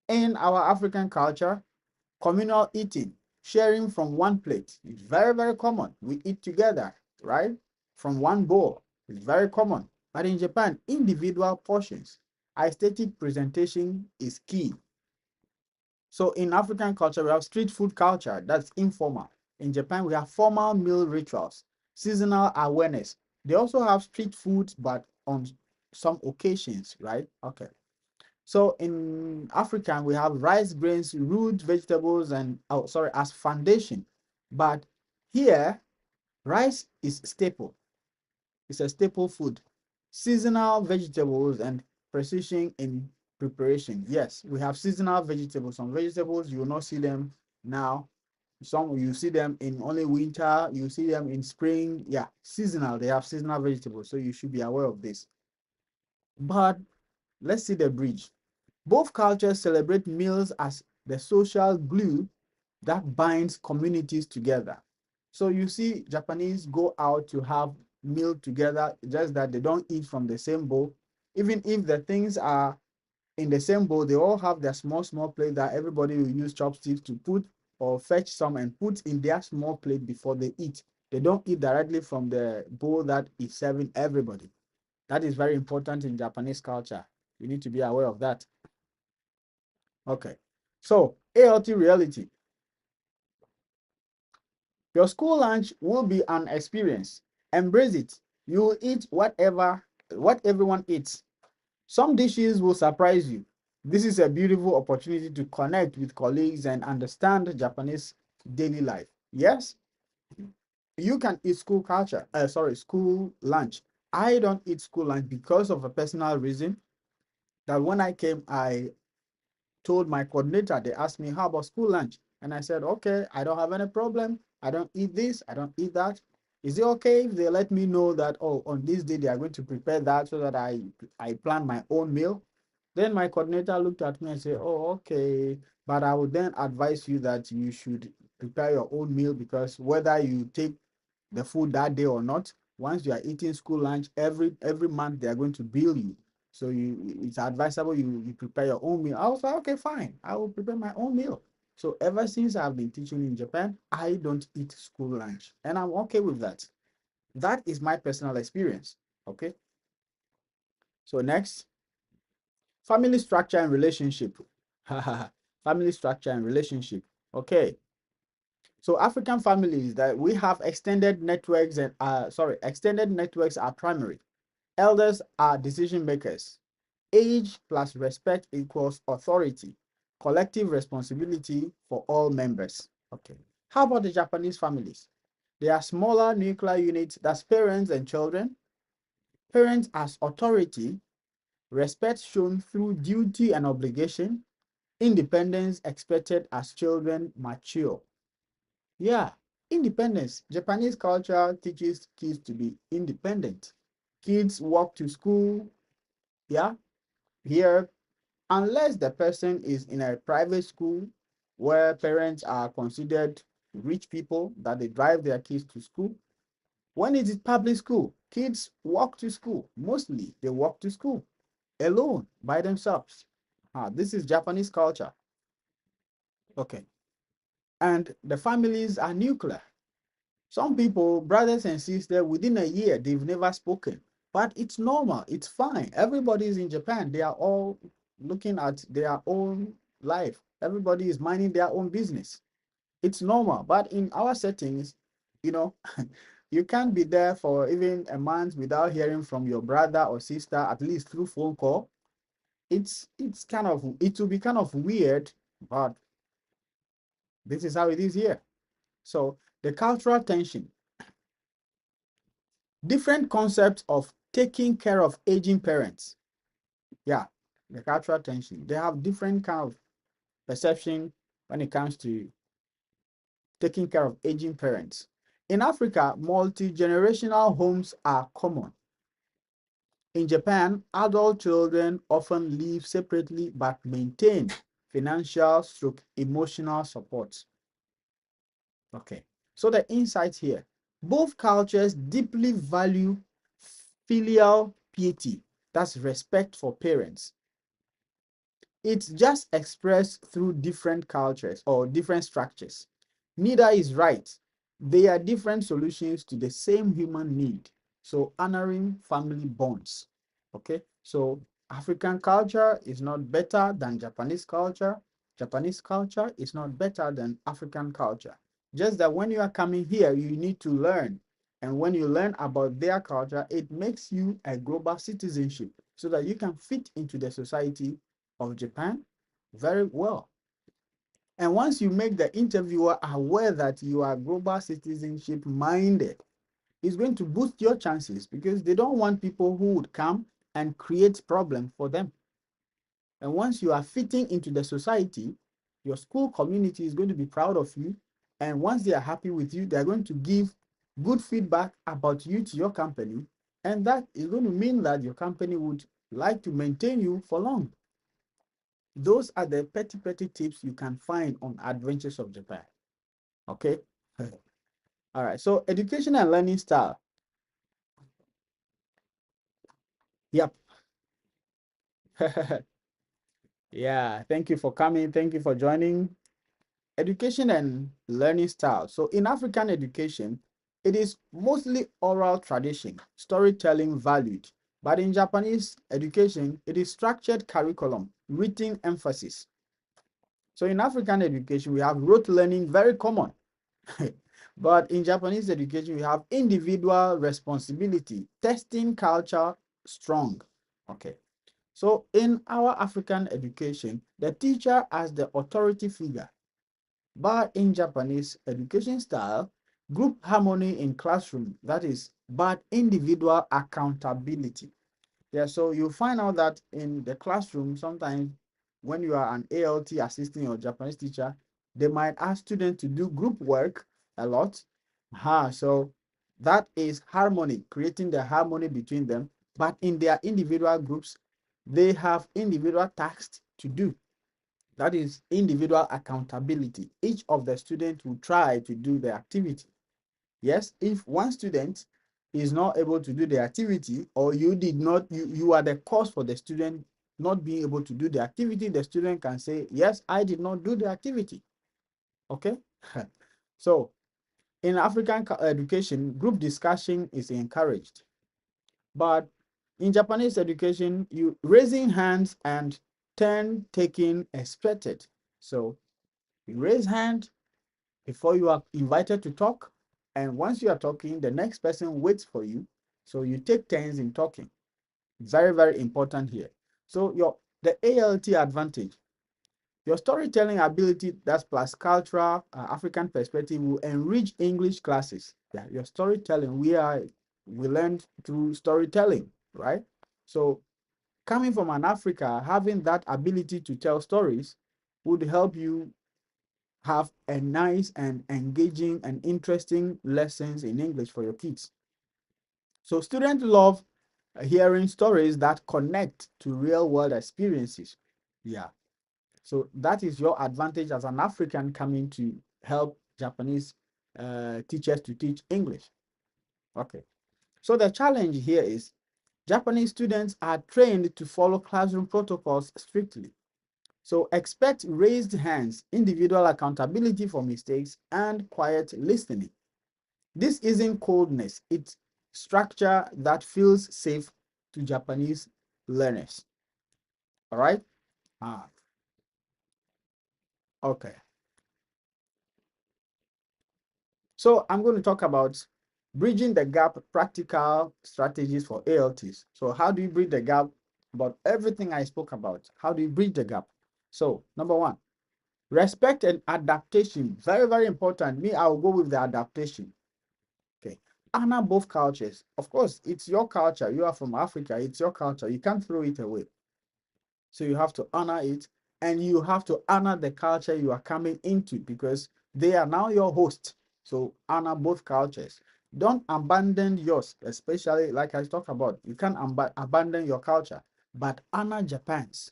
In our African culture, communal eating, sharing from one plate is very, very common. We eat together, right? From one bowl is very common. But in Japan, individual portions, aesthetic presentation is key. So in African culture, we have street food culture, that's informal. In Japan, we have formal meal rituals, seasonal awareness. They also have street foods, but on some occasions, right? Okay. So in African, we have rice, grains, root vegetables, and as foundation. But here, rice is staple. It's a staple food. Seasonal vegetables and precision in preparation. Yes, we have seasonal vegetables. Some vegetables you will not see them now. Some you see them in only winter. You see them in spring. Yeah, seasonal. They have seasonal vegetables, so you should be aware of this. But let's see the bridge. Both cultures celebrate meals as the social glue that binds communities together. So you see, Japanese go out to have meal together, just that they don't eat from the same bowl. Even if the things are in the same bowl, they all have their small, small plate that everybody will use chopsticks to put or fetch some and put in their small plate before they eat. They don't eat directly from the bowl that is serving everybody. That is very important in Japanese culture. You need to be aware of that. Okay. So, ALT reality. Your school lunch will be an experience. Embrace it. You will eat what everyone eats. Some dishes will surprise you. This is a beautiful opportunity to connect with colleagues and understand Japanese daily life. Yes, you can eat school lunch. I don't eat school lunch because of a personal reason that when I came, I told my coordinator, they asked me, how about school lunch? And I said, okay, I don't have any problem. I don't eat this, I don't eat that. Is it okay if they let me know that, oh, on this day they are going to prepare that so that I plan my own meal? Then my coordinator looked at me and said, oh, okay. But I would then advise you that you should prepare your own meal, because whether you take the food that day or not, once you are eating school lunch, every month they are going to bill you. So it's advisable you prepare your own meal. I was like, okay, fine, I will prepare my own meal. So ever since I've been teaching in Japan, I don't eat school lunch, and I'm okay with that. That is my personal experience. Okay. So next, family structure and relationship. Family structure and relationship. Okay. So African families that we have extended networks and extended networks are primary. Elders are decision makers. Age plus respect equals authority. Collective responsibility for all members. Okay. How about the Japanese families? They are smaller nuclear units, that's parents and children. Parents as authority, respect shown through duty and obligation, independence expected as children mature. Yeah, independence. Japanese culture teaches kids to be independent. Kids walk to school. Yeah, here, unless the person is in a private school where parents are considered rich people that they drive their kids to school. When it is public school, Kids walk to school. Mostly they walk to school alone by themselves. This is Japanese culture. Okay. And the families are nuclear. Some people, brothers and sisters, within a year, they've never spoken. But it's normal. It's fine. Everybody is in Japan. They are all looking at their own life. Everybody is minding their own business. It's normal. But in our settings, you know, you can't be there for even a month without hearing from your brother or sister, at least through phone call. It will be kind of weird, but this is how it is here. So the cultural tension, different concepts of taking care of aging parents. Yeah, the cultural tension. They have different kind of perception when it comes to taking care of aging parents. In Africa, multi-generational homes are common. In Japan, adult children often live separately but maintain financial stroke emotional support. Okay, so the insight here, both cultures deeply value filial piety, that's respect for parents. It's just expressed through different cultures or different structures. Neither is right. They are different solutions to the same human need. So honoring family bonds. Okay, so African culture is not better than Japanese culture. Japanese culture is not better than African culture. Just that when you are coming here, you need to learn. And when you learn about their culture, it makes you a global citizenship so that you can fit into the society of Japan very well. And once you make the interviewer aware that you are global citizenship minded, it's going to boost your chances because they don't want people who would come and create problem for them. And once you are fitting into the society, your school community is going to be proud of you. And once they are happy with you, they're going to give good feedback about you to your company. And that is going to mean that your company would like to maintain you for long. Those are the petty tips you can find on Adventures of Japan. Okay. All right. So education and learning style. Yep. Yeah. Thank you for coming. Thank you for joining. Education and learning style. So in African education, it is mostly oral tradition, storytelling valued. But in Japanese education, it is structured curriculum, written emphasis. So in African education, we have rote learning, very common. But in Japanese education, we have individual responsibility, testing culture strong. Okay. So in our African education, the teacher as the authority figure. But in Japanese education style, group harmony in classroom, that is, but individual accountability. Yeah, so you find out that in the classroom, sometimes when you are an ALT assisting your Japanese teacher, they might ask students to do group work a lot. So that is harmony, creating the harmony between them. But in their individual groups, they have individual tasks to do. That is individual accountability. Each of the students will try to do the activity. Yes, if one student is not able to do the activity, or you did not, you are the cause for the student not being able to do the activity, the student can say, yes, I did not do the activity. Okay. So in African education, group discussion is encouraged. But in Japanese education, you raising hands and turn taking expected. So you raise hand before you are invited to talk. And once you are talking, the next person waits for you. So you take turns in talking. Very, very important here. So the ALT advantage, your storytelling ability, that's plus cultural African perspective, will enrich English classes. Yeah, your storytelling, we learned through storytelling, right? So coming from an Africa, having that ability to tell stories would help you have a nice and engaging and interesting lessons in English for your kids. So students love hearing stories that connect to real world experiences. Yeah. So that is your advantage as an African coming to help Japanese teachers to teach English. Okay. So the challenge here is Japanese students are trained to follow classroom protocols strictly. So expect raised hands, individual accountability for mistakes, and quiet listening. This isn't coldness, it's structure that feels safe to Japanese learners. All right? Ah, okay. So I'm going to talk about bridging the gap, practical strategies for ALTs. So how do you bridge the gap about everything I spoke about? How do you bridge the gap? So number one, respect and adaptation. Very, very important. Me, I'll go with the adaptation. Okay. Honor both cultures. Of course, it's your culture. You are from Africa. It's your culture. You can't throw it away. So you have to honor it, and you have to honor the culture you are coming into because they are now your host. So honor both cultures. Don't abandon yours, especially like I talked about. You can't abandon your culture, but honor Japan's.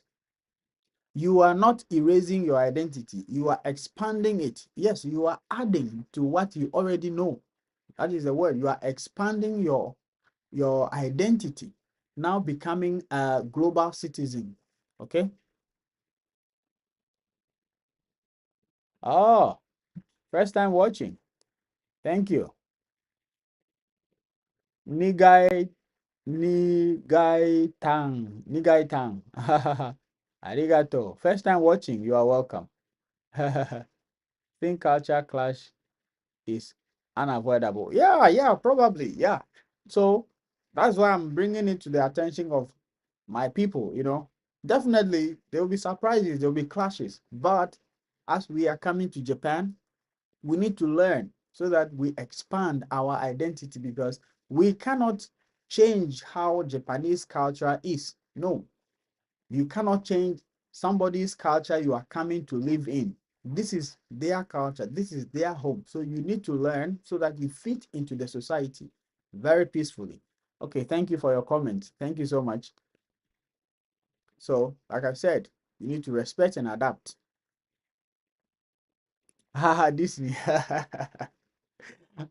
You are not erasing your identity. You are expanding it. Yes, you are adding to what you already know. That is the word. You are expanding your identity, now becoming a global citizen. Okay. Oh, first time watching. Thank you. Nigai Nigai Tang. Arigato. First time watching. You are welcome. Think culture clash is unavoidable. Yeah, probably. Yeah. So that's why I'm bringing it to the attention of my people. Definitely there will be surprises, there will be clashes, but as we are coming to Japan, we need to learn so that we expand our identity because we cannot change how Japanese culture is. No, you cannot change somebody's culture you are coming to live in. This is their culture, this is their home. So you need to learn so that you fit into the society very peacefully. Okay, thank you for your comment. Thank you so much. So, like I said, you need to respect and adapt. Haha, Disney.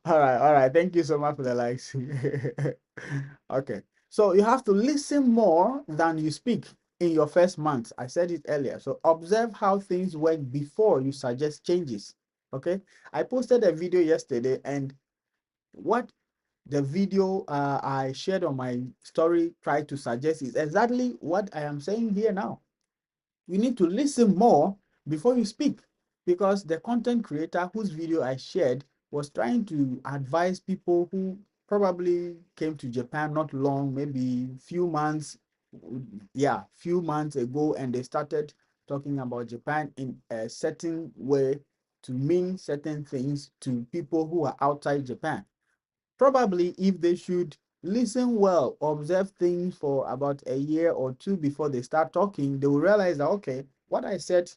All right. Thank you so much for the likes. Okay. So you have to listen more than you speak in your first month. I said it earlier. So observe how things work before you suggest changes. Okay. I posted a video yesterday, and what the video I shared on my story tried to suggest is exactly what I am saying here now. You need to listen more before you speak, because the content creator whose video I shared was trying to advise people who probably came to Japan not long, maybe few months ago, and they started talking about Japan in a certain way to mean certain things to people who are outside Japan. Probably if they should listen well, observe things for about a year or two before they start talking, they will realize that, okay, what I said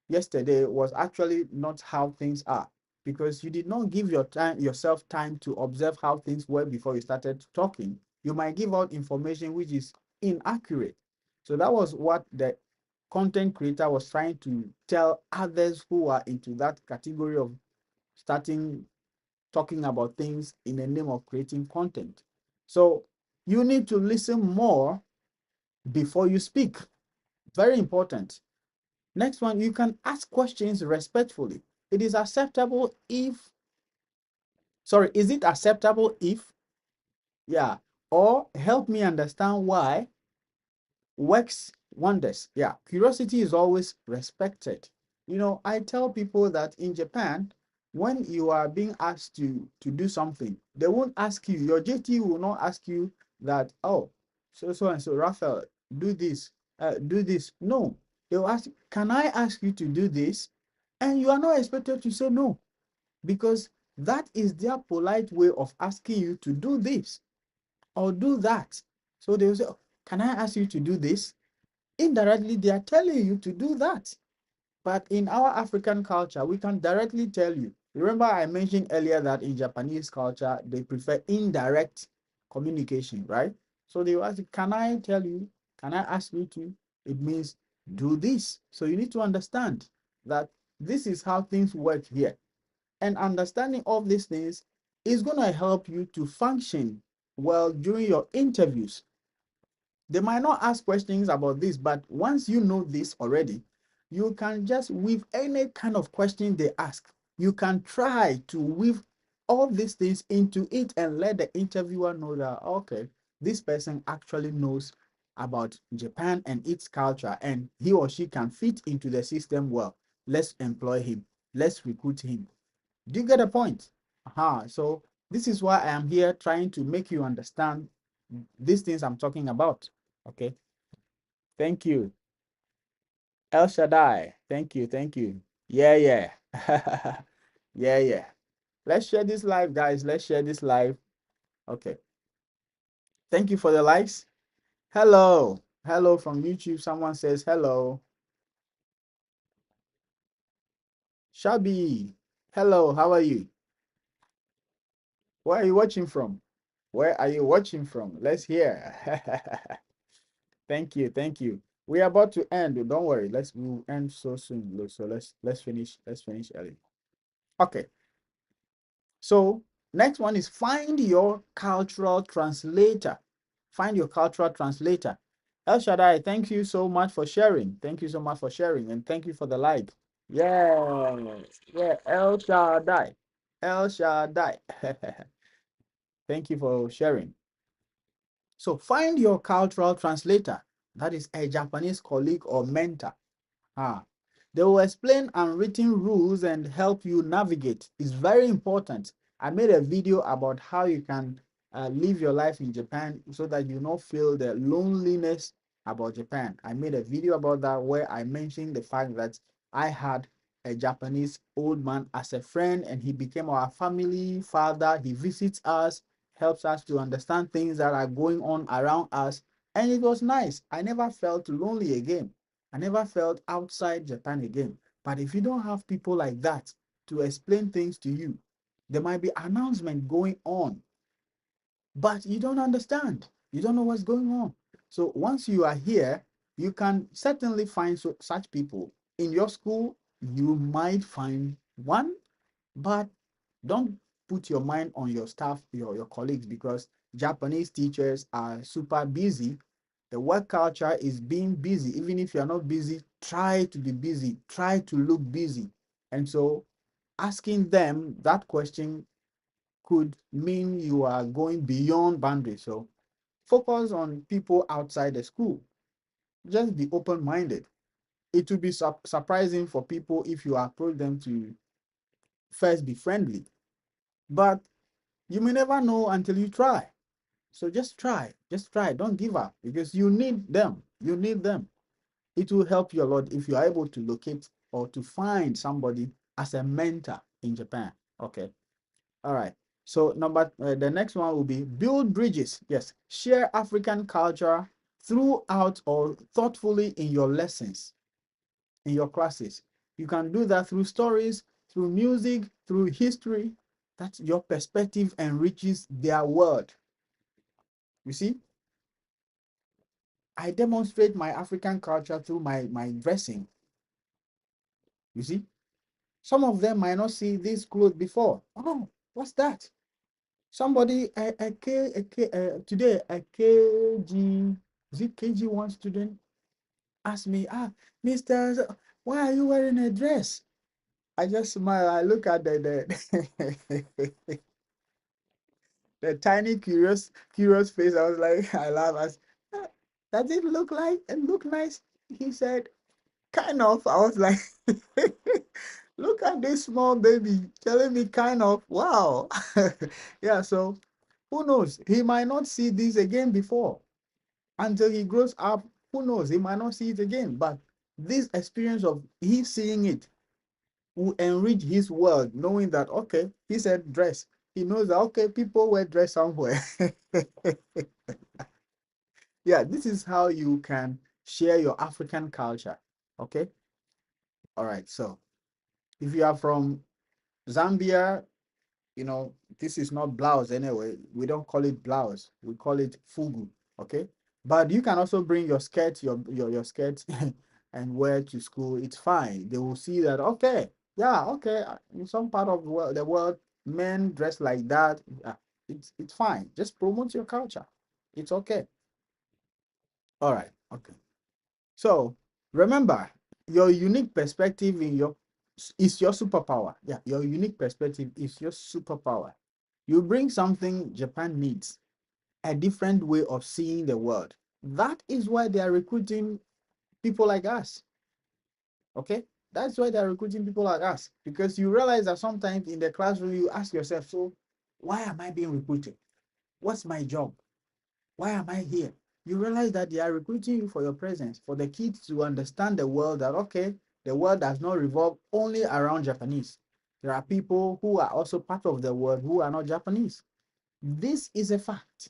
yesterday was actually not how things are, because you did not give yourself time to observe how things were before you started talking. You might give out information which is inaccurate. So that was what the content creator was trying to tell others who are into that category of starting talking about things in the name of creating content. So you need to listen more before you speak. Very important. Next one, you can ask questions respectfully. It is acceptable if, sorry, is it acceptable if, yeah, or help me understand why works wonders. Yeah, curiosity is always respected. I tell people that in Japan, when you are being asked to do something, they won't ask you, your JT will not ask you that, oh, so and so, Raphael, do this, do this. No, they will ask, can I ask you to do this? And you are not expected to say no, because that is their polite way of asking you to do this or do that. So they will say, "Oh, can I ask you to do this?" Indirectly, they are telling you to do that. But in our African culture, we can directly tell you. Remember, I mentioned earlier that in Japanese culture, they prefer indirect communication, right? So they will ask, can I tell you? Can I ask you to? It means do this. So you need to understand that this is how things work here. And understanding of these things is going to help you to function well during your interviews. They might not ask questions about this, but once you know this already, you can just weave any kind of question they ask. You can try to weave all these things into it and let the interviewer know that, okay, this person actually knows about Japan and its culture, and he or she can fit into the system well. Let's employ him. Let's recruit him. Do you get a point? So this is why I am here trying to make you understand these things I'm talking about. Okay. Thank you. El Shaddai. Thank you. Thank you. Yeah, yeah. Yeah, yeah. Let's share this live, guys. Let's share this live. Okay. Thank you for the likes. Hello. Hello from YouTube. Someone says hello. Shabby. Hello. How are you? Where are you watching from? Where are you watching from? Let's hear. Thank you. Thank you. We are about to end. Don't worry. We'll end so soon. So let's finish. Let's finish early. Okay. So next one is find your cultural translator. Find your cultural translator. El Shaddai, thank you so much for sharing. Thank you so much for sharing, and thank you for the like. Yeah, yeah, El Shaddai. El Shaddai. Thank you for sharing. So find your cultural translator. That is a Japanese colleague or mentor. Ah, they will explain unwritten rules and help you navigate. It's very important. I made a video about how you can live your life in Japan so that you don't feel the loneliness about Japan. I made a video about that where I mentioned the fact that I had a Japanese old man as a friend and he became our family father. He visits us, helps us to understand things that are going on around us. And it was nice. I never felt lonely again. I never felt outside Japan again. But if you don't have people like that to explain things to you, there might be announcement going on, but you don't understand. You don't know what's going on. So once you are here, you can certainly find such people. In your school, you might find one, but don't put your mind on your staff, your colleagues, because Japanese teachers are super busy. The work culture is being busy. Even if you're not busy, try to be busy, try to look busy. And so asking them that question could mean you are going beyond boundaries. So focus on people outside the school. Just be open-minded. It will be surprising for people if you approach them to first be friendly, but you may never know until you try. So just try, don't give up, because you need them. You need them. It will help you a lot if you are able to locate or to find somebody as a mentor in Japan. Okay. All right. So the next one will be build bridges. Yes. Share African culture throughout or thoughtfully in your lessons, in your classes. You can do that through stories, through music, through history. That's your perspective enriches their world. You see, I demonstrate my African culture through my dressing. You see, some of them might not see this clothes before. Oh, what's that? Somebody today a KG, is it KG1 student asked me, Mister, why are you wearing a dress? I just smile. I look at the the tiny curious face. I was like, I laugh. "Ah, does it look like and look nice?" He said, kind of. I was like, look at this small baby telling me kind of. Wow. Yeah, so who knows? He might not see this again before until he grows up. Who knows? He might not see it again. But this experience of he seeing it will enrich his world, knowing that, okay, he said dress. He knows that, okay, people wear dress somewhere. Yeah, this is how you can share your African culture. Okay. All right. So if you are from Zambia, this is not blouse anyway. We don't call it blouse. We call it fugu. Okay. But you can also bring your skirt, your skirt and wear to school. It's fine. They will see that, okay, yeah, okay. In some part of the world, men dress like that. Yeah. it's fine. Just promote your culture. It's okay. All right. Okay. So remember, your unique perspective in your is your superpower. Yeah, your unique perspective is your superpower. You bring something Japan needs, a different way of seeing the world. That is why they are recruiting people like us. Okay? That's why they're recruiting people like us. Because you realize that sometimes in the classroom, you ask yourself, so why am I being recruited? What's my job? Why am I here? You realize that they are recruiting you for your presence, for the kids to understand the world that, okay, the world does not revolve only around Japanese. There are people who are also part of the world who are not Japanese. This is a fact.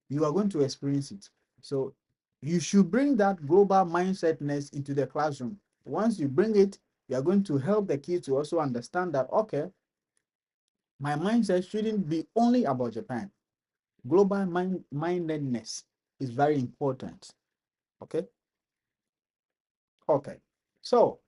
You are going to experience it. So you should bring that global mindsetness into the classroom. Once you bring it, you are going to help the kids to also understand that, okay, my mindset shouldn't be only about Japan. Global mindedness is very important. Okay. Okay. So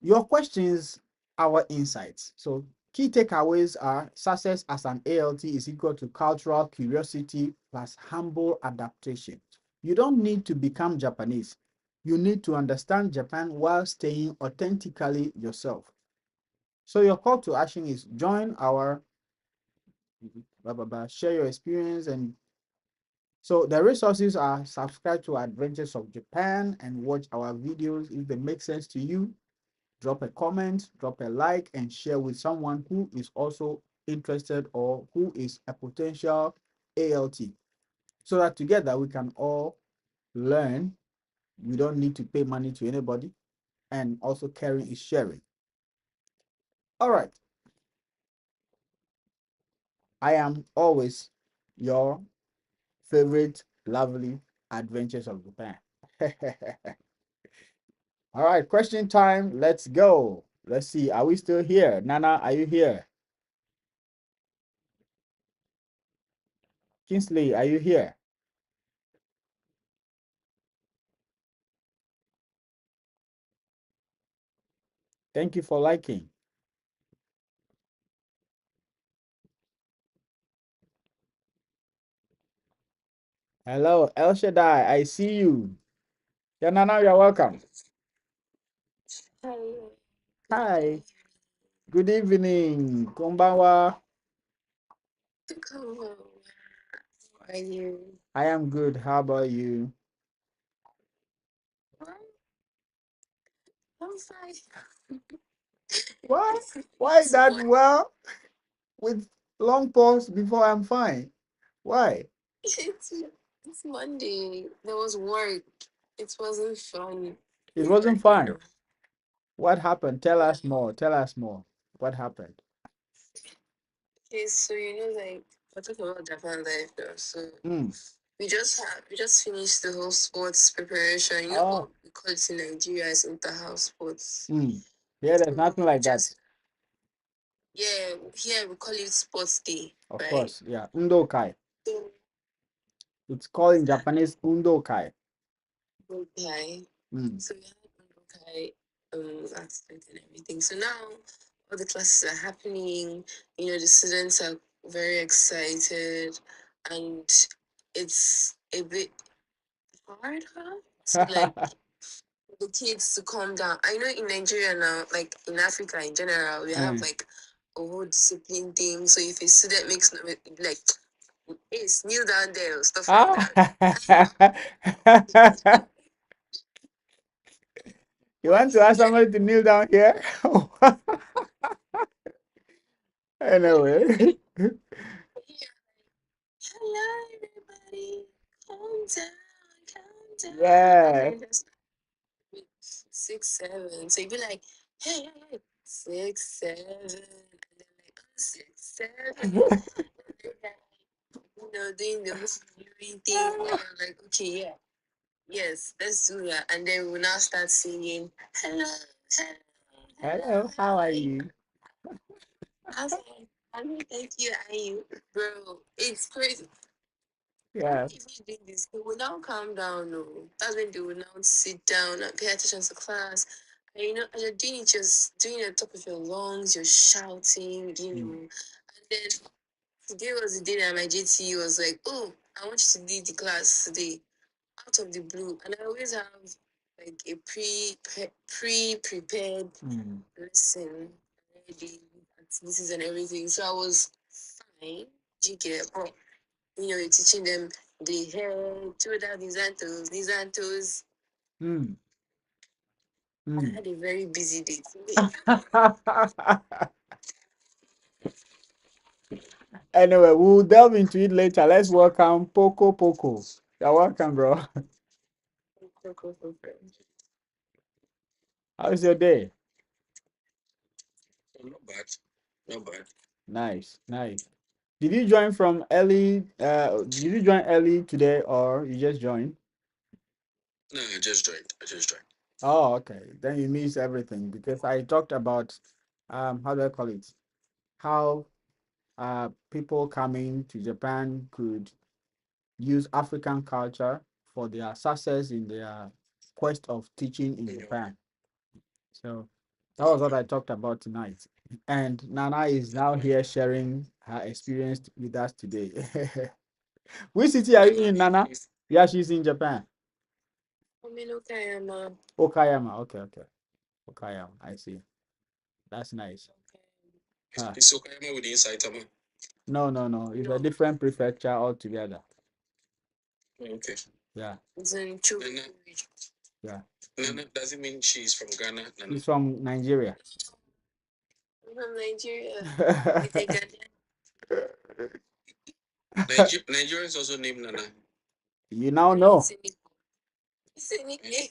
your questions, our insights. So key takeaways are success as an ALT is equal to cultural curiosity plus humble adaptation. You don't need to become Japanese. You need to understand Japan while staying authentically yourself. So your call to action is join our share your experience. And so the resources are subscribe to Adventures of Japan and watch our videos if they make sense to you. Drop a comment, drop a like, and share with someone who is also interested or who is a potential ALT so that together we can all learn. We don't need to pay money to anybody, and also caring is sharing. All right. I am always your favorite lovely Adventures of Japan. All right, question time. Let's go. Let's see. Are we still here? Nana, are you here? Kingsley, are you here? Thank you for liking. Hello, El Shaddai. I see you. Yeah, Nana, you're welcome. Hi. Hi. Good evening. Konbanwa. Hello. How are you? I am good. How about you? Well, I'm fine. What? It's Why it's that Mon- well with long pause before I'm fine? Why? it's it's Monday. There was work. It wasn't fun. It Yeah, wasn't you fun. know. What happened? Tell Yeah. us more. Tell us more. What happened? Okay, so like we're talking about Japan life now. So Mm. we just finished the whole sports preparation. You know Oh. what we call it in Nigeria as inter-house sports. Mm. Yeah, there's So nothing we like that. just here we call it sports day, Of right? course. Yeah. Undokai. So It's called in Japanese Undokai. okay. Mm. So we had okay aspect and everything. So now all the classes are happening, the students are very excited and it's a bit hard, huh? To like the kids to calm down. I know in Nigeria now, like in Africa in general, we have Eh. like a whole discipline thing. So if a student makes like hey, kneel down there or stuff like Ah. that. You want to ask somebody to kneel down here? Anyway. Hello, everybody. Calm down, calm down. And Yeah. then there's 6, 7. So you'd be like, hey, hey, hey, 6, 7. And then like, oh, 6, 7. And then doing the whole viewing thing. And you're like, okay, yeah, yes, let's do that. And then we'll now start singing, hello, hello, hello, Hello, how how are are you? you? I was like, I mean, thank you, and you, bro. It's crazy. And Yeah. if you do this, they will now calm down. No, that's when they will now sit down and pay attention to class. And as you're doing it, just doing it at the top of your lungs, you're shouting, Mm. And then Today was the day that my JT was like, "Oh, I want you to lead the class today," out of the blue. And I always have like a prepared lesson ready, activities and everything. So I was fine. Do you get? But you're teaching them the head, shoulder, these and toes. Mm. I had a very busy day today. Anyway, we'll delve into it later. Let's welcome Poco Poco. You're welcome, bro. How's your day? Not bad. Not bad. Nice, nice. Did you join from early? Did you join early today, or you just joined? No, I just joined. I just joined. Oh, okay. Then you missed everything because I talked about how do I call it? How people coming to Japan could use African culture for their success in their quest of teaching in Japan. So that was what I talked about tonight. And Nana is now here sharing her experience with us today. Which city are you in, Nana? Yeah, she's in Japan. Okayama. Okay, okay. Okayama. I see. That's nice. Is Okayama within Saitama? No, no, no. It's a different prefecture altogether. Okay. Yeah. It's in Chu. Nana, Yeah. Nana doesn't mean she's from Ghana. Nana. She's from Nigeria. I'm from Nigeria. You think Nigeria is also named Nana. You now know. It's a nickname.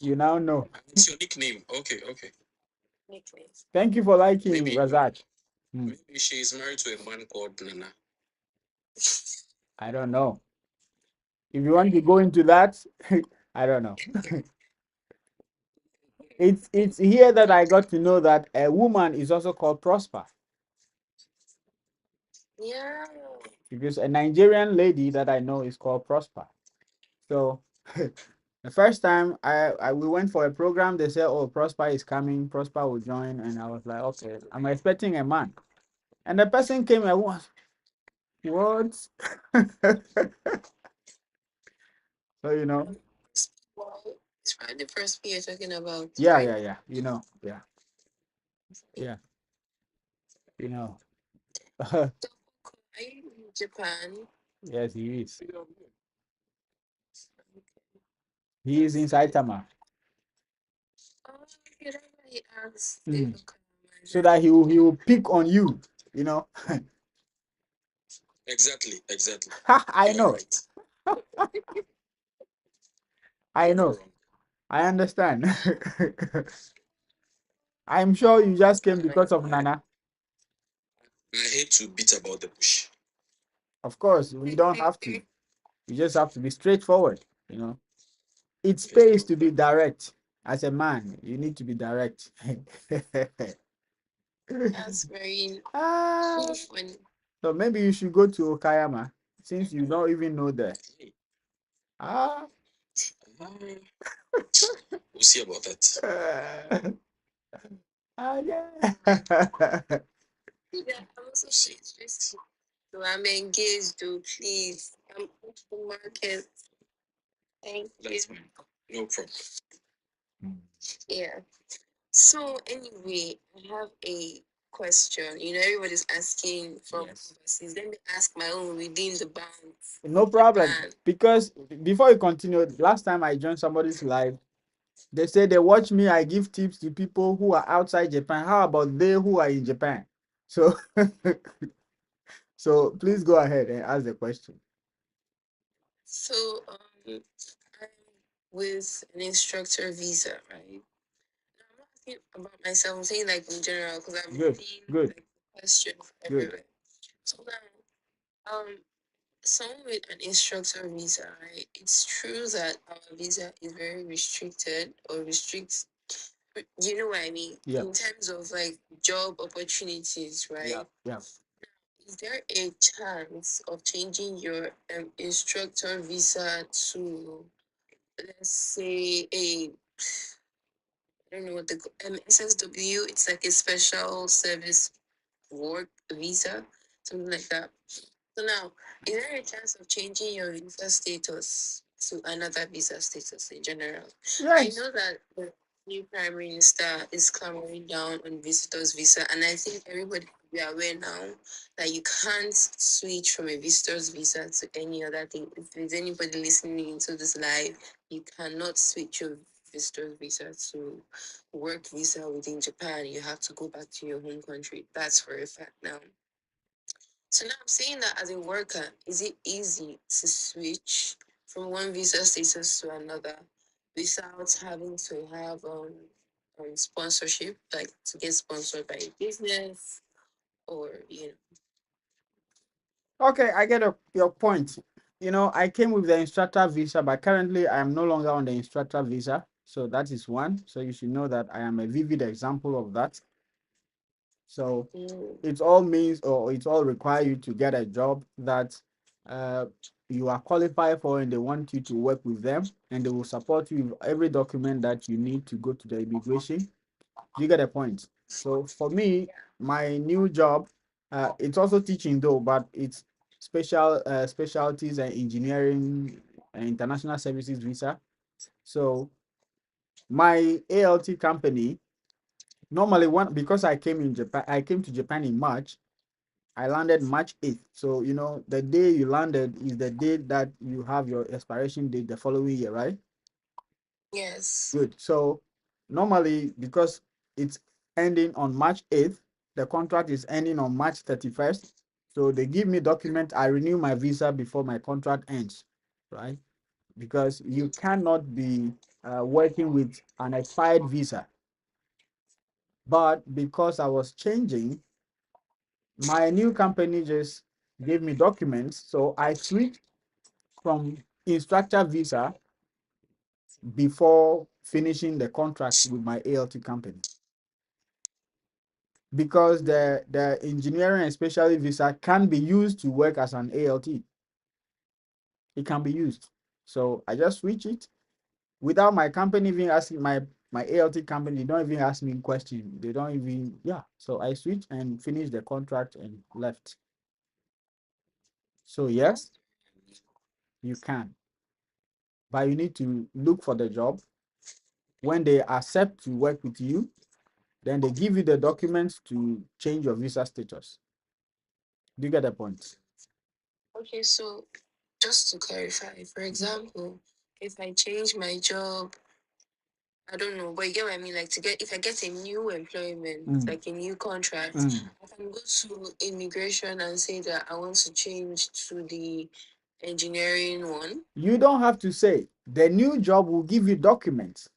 You now know. It's your nickname. Okay, okay. Nickname. Thank you for liking Maybe Razak. maybe she's married to a man called Nana. I don't know. If you want to go into that, I don't know. It's here that I got to know that a woman is also called Prosper. Yeah. Because a Nigerian lady that I know is called Prosper. So the first time we went for a program, they said, "Oh, Prosper is coming. Prosper will join," and I was like, "Okay, I'm expecting a man." And the person came and was what? So It's probably the first P you're talking about. yeah, Right? yeah, yeah. Yeah, yeah. You know. Are you in Japan? Yes, he is. He is in Saitama. Oh, okay, that's why he asked if Mm. you come. So that he will pick on you. You know. Exactly, exactly. I You are know. right. I You're not know. wrong. I understand. I'm sure you just came because of Nana. I hate to beat about the bush. Of course, we don't have to. You just have to be straightforward. It pays to be direct. As a man, you need to be direct. That's very Ah, funny. so maybe you should go to Okayama since you don't even know that. Ah, Ah, we'll see about that. yeah. Yeah, I'm also We'll see. interested. So I'm engaged, though. Please, I'm off the market. Thank you. That's fine. No problem. Yeah. So anyway, I have a question. Everybody's asking from Yes. overseas. Let me ask my own within the bounds No of problem. Japan. Because before you continue, last time I joined somebody's live, they say they watch me, I give tips to people who are outside Japan. How about they who are in Japan? So so please go ahead and ask the question. So I'm with an instructor visa, right? Now, I'm not asking about myself. I'm saying like in general because I'm Good, seeing good, like questions good. everywhere. So now, someone with an instructor visa, right? It's true that our visa is very restricted or restricts. You know what I mean? Yeah, In terms of like job opportunities, yeah, right? yeah. Is there a chance of changing your instructor visa to, let's say, I don't know what SSW? It's like a special service work visa. something like that. So now, is there a chance of changing your visa status to another visa status in general? I Yes. know that the new prime minister is clamping down on visitors visa, and I think everybody should be aware now that you can't switch from a visitor's visa to any other thing. If there's anybody listening into this live, you cannot switch your visitor's visa to work visa within Japan. You have to go back to your home country. That's for a fact now. So now I'm saying that as a worker, is it easy to switch from one visa status to another without having to have sponsorship, like to get sponsored by a business or Okay, I get your point. I came with the instructor visa, but currently I am no longer on the instructor visa. So that is one. So you should know that I am a vivid example of that. So it all means, or it all require you to get a job that uh, you are qualified for, and they want you to work with them, and they will support you with every document that you need to go to the immigration. You get a point. So for me, my new job, it's also teaching though, but it's specialties and engineering and international services visa. So my ALT company normally one because I came to Japan in March. I landed March 8th. So the day you landed is the day that you have your expiration date the following year, right? yes. Good. So normally, because it's ending on March 8th, the contract is ending on March 31st. So they give me document. I renew my visa before my contract ends, right? Because you cannot be working with an expired visa. But because I was changing, my new company just gave me documents. So I switched from instructor visa before finishing the contract with my ALT company. Because the engineering and specialty visa can be used to work as an ALT. It can be used. So I just switch it without my company even asking my ALT company. They don't even ask me questions. They don't even, yeah. So I switched and finished the contract and left. So yes, you can, but you need to look for the job. When they accept to work with you, then they give you the documents to change your visa status. Do you get the point? Okay, so just to clarify, for example, if I change my job, I don't know, but you get what I mean. Like if I get a new employment, like a new contract, I can go to immigration and say that I want to change to the engineering one. You don't have to say. The new job will give you documents.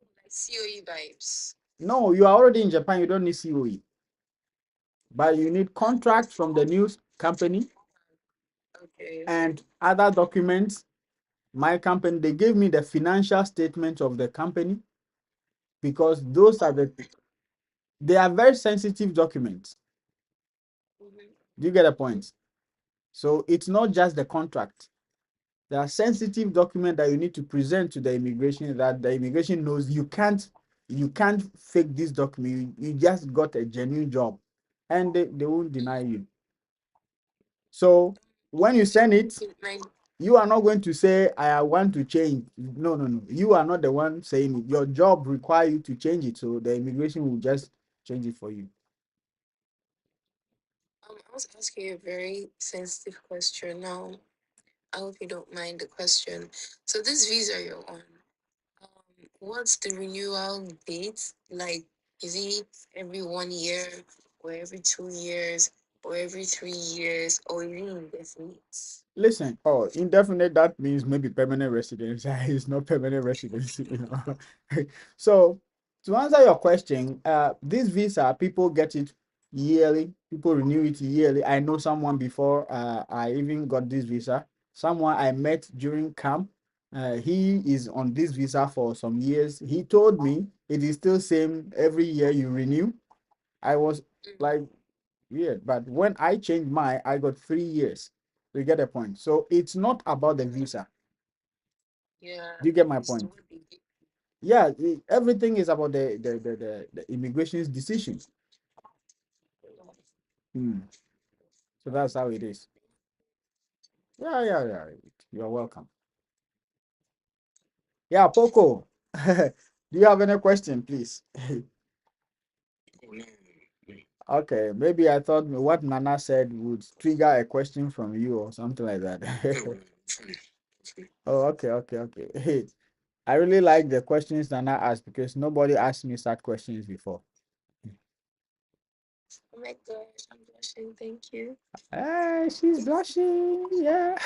Like COE vibes. No, you are already in Japan. You don't need COE, but you need contracts from the new company Okay. and other documents. My company, they gave me the financial statement of the company because those are they are very sensitive documents. Do you get a point? So it's not just the contract. There are sensitive documents that you need to present to the immigration that the immigration knows you can't fake this document. You just got a genuine job, and they won't deny you. So when you send it, My you are not going to say I want to change. No, no, no. You are not the one saying it. Your job requires you to change it, so the immigration will just change it for you. I was asking you a very sensitive question now. I hope you don't mind the question. So this visa you're on, what's the renewal date? Like, is it every 1 year, or every 2 years, or every 3 years, or is it indefinite? Listen, indefinite, that means maybe permanent residence. It's not permanent residency. So to answer your question, this visa, people get it yearly, people renew it yearly. I know someone before I even got this visa, someone I met during camp. He is on this visa for some years. He told me it is still same every year you renew. I was like, weird. But when I changed mine, I got 3 years. You get the point. So it's not about the visa. Yeah, Do you get my it's point? what they get. Yeah, everything is about the immigration's decision. Mm. So that's how it is. Yeah, yeah, yeah. You're welcome. Yeah, Poco. Do you have any question, please? Okay, maybe I thought what Nana said would trigger a question from you or something like that. Oh, okay, okay, okay. Hey, I really like the questions Nana asked because nobody asked me such questions before. Oh my gosh, I'm blushing. Thank you. She's blushing. Yeah.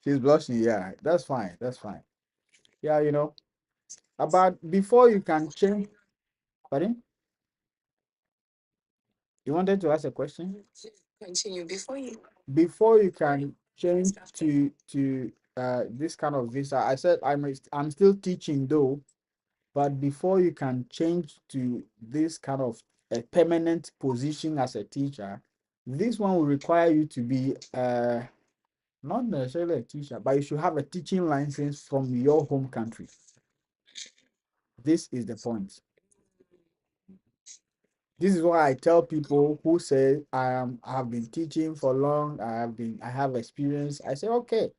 She's blushing. Yeah, that's fine. That's fine. Yeah, about before you can change. Pardon? You wanted to ask a question? Continue before you Before you before you can change ask after. to this kind of visa, I said I'm still teaching though, but before you can change to this kind of a permanent position as a teacher, this one will require you to be not necessarily a teacher, but you should have a teaching license from your home country. This is the point. This is why I tell people who say I have been teaching for long, I have experience. I say, okay,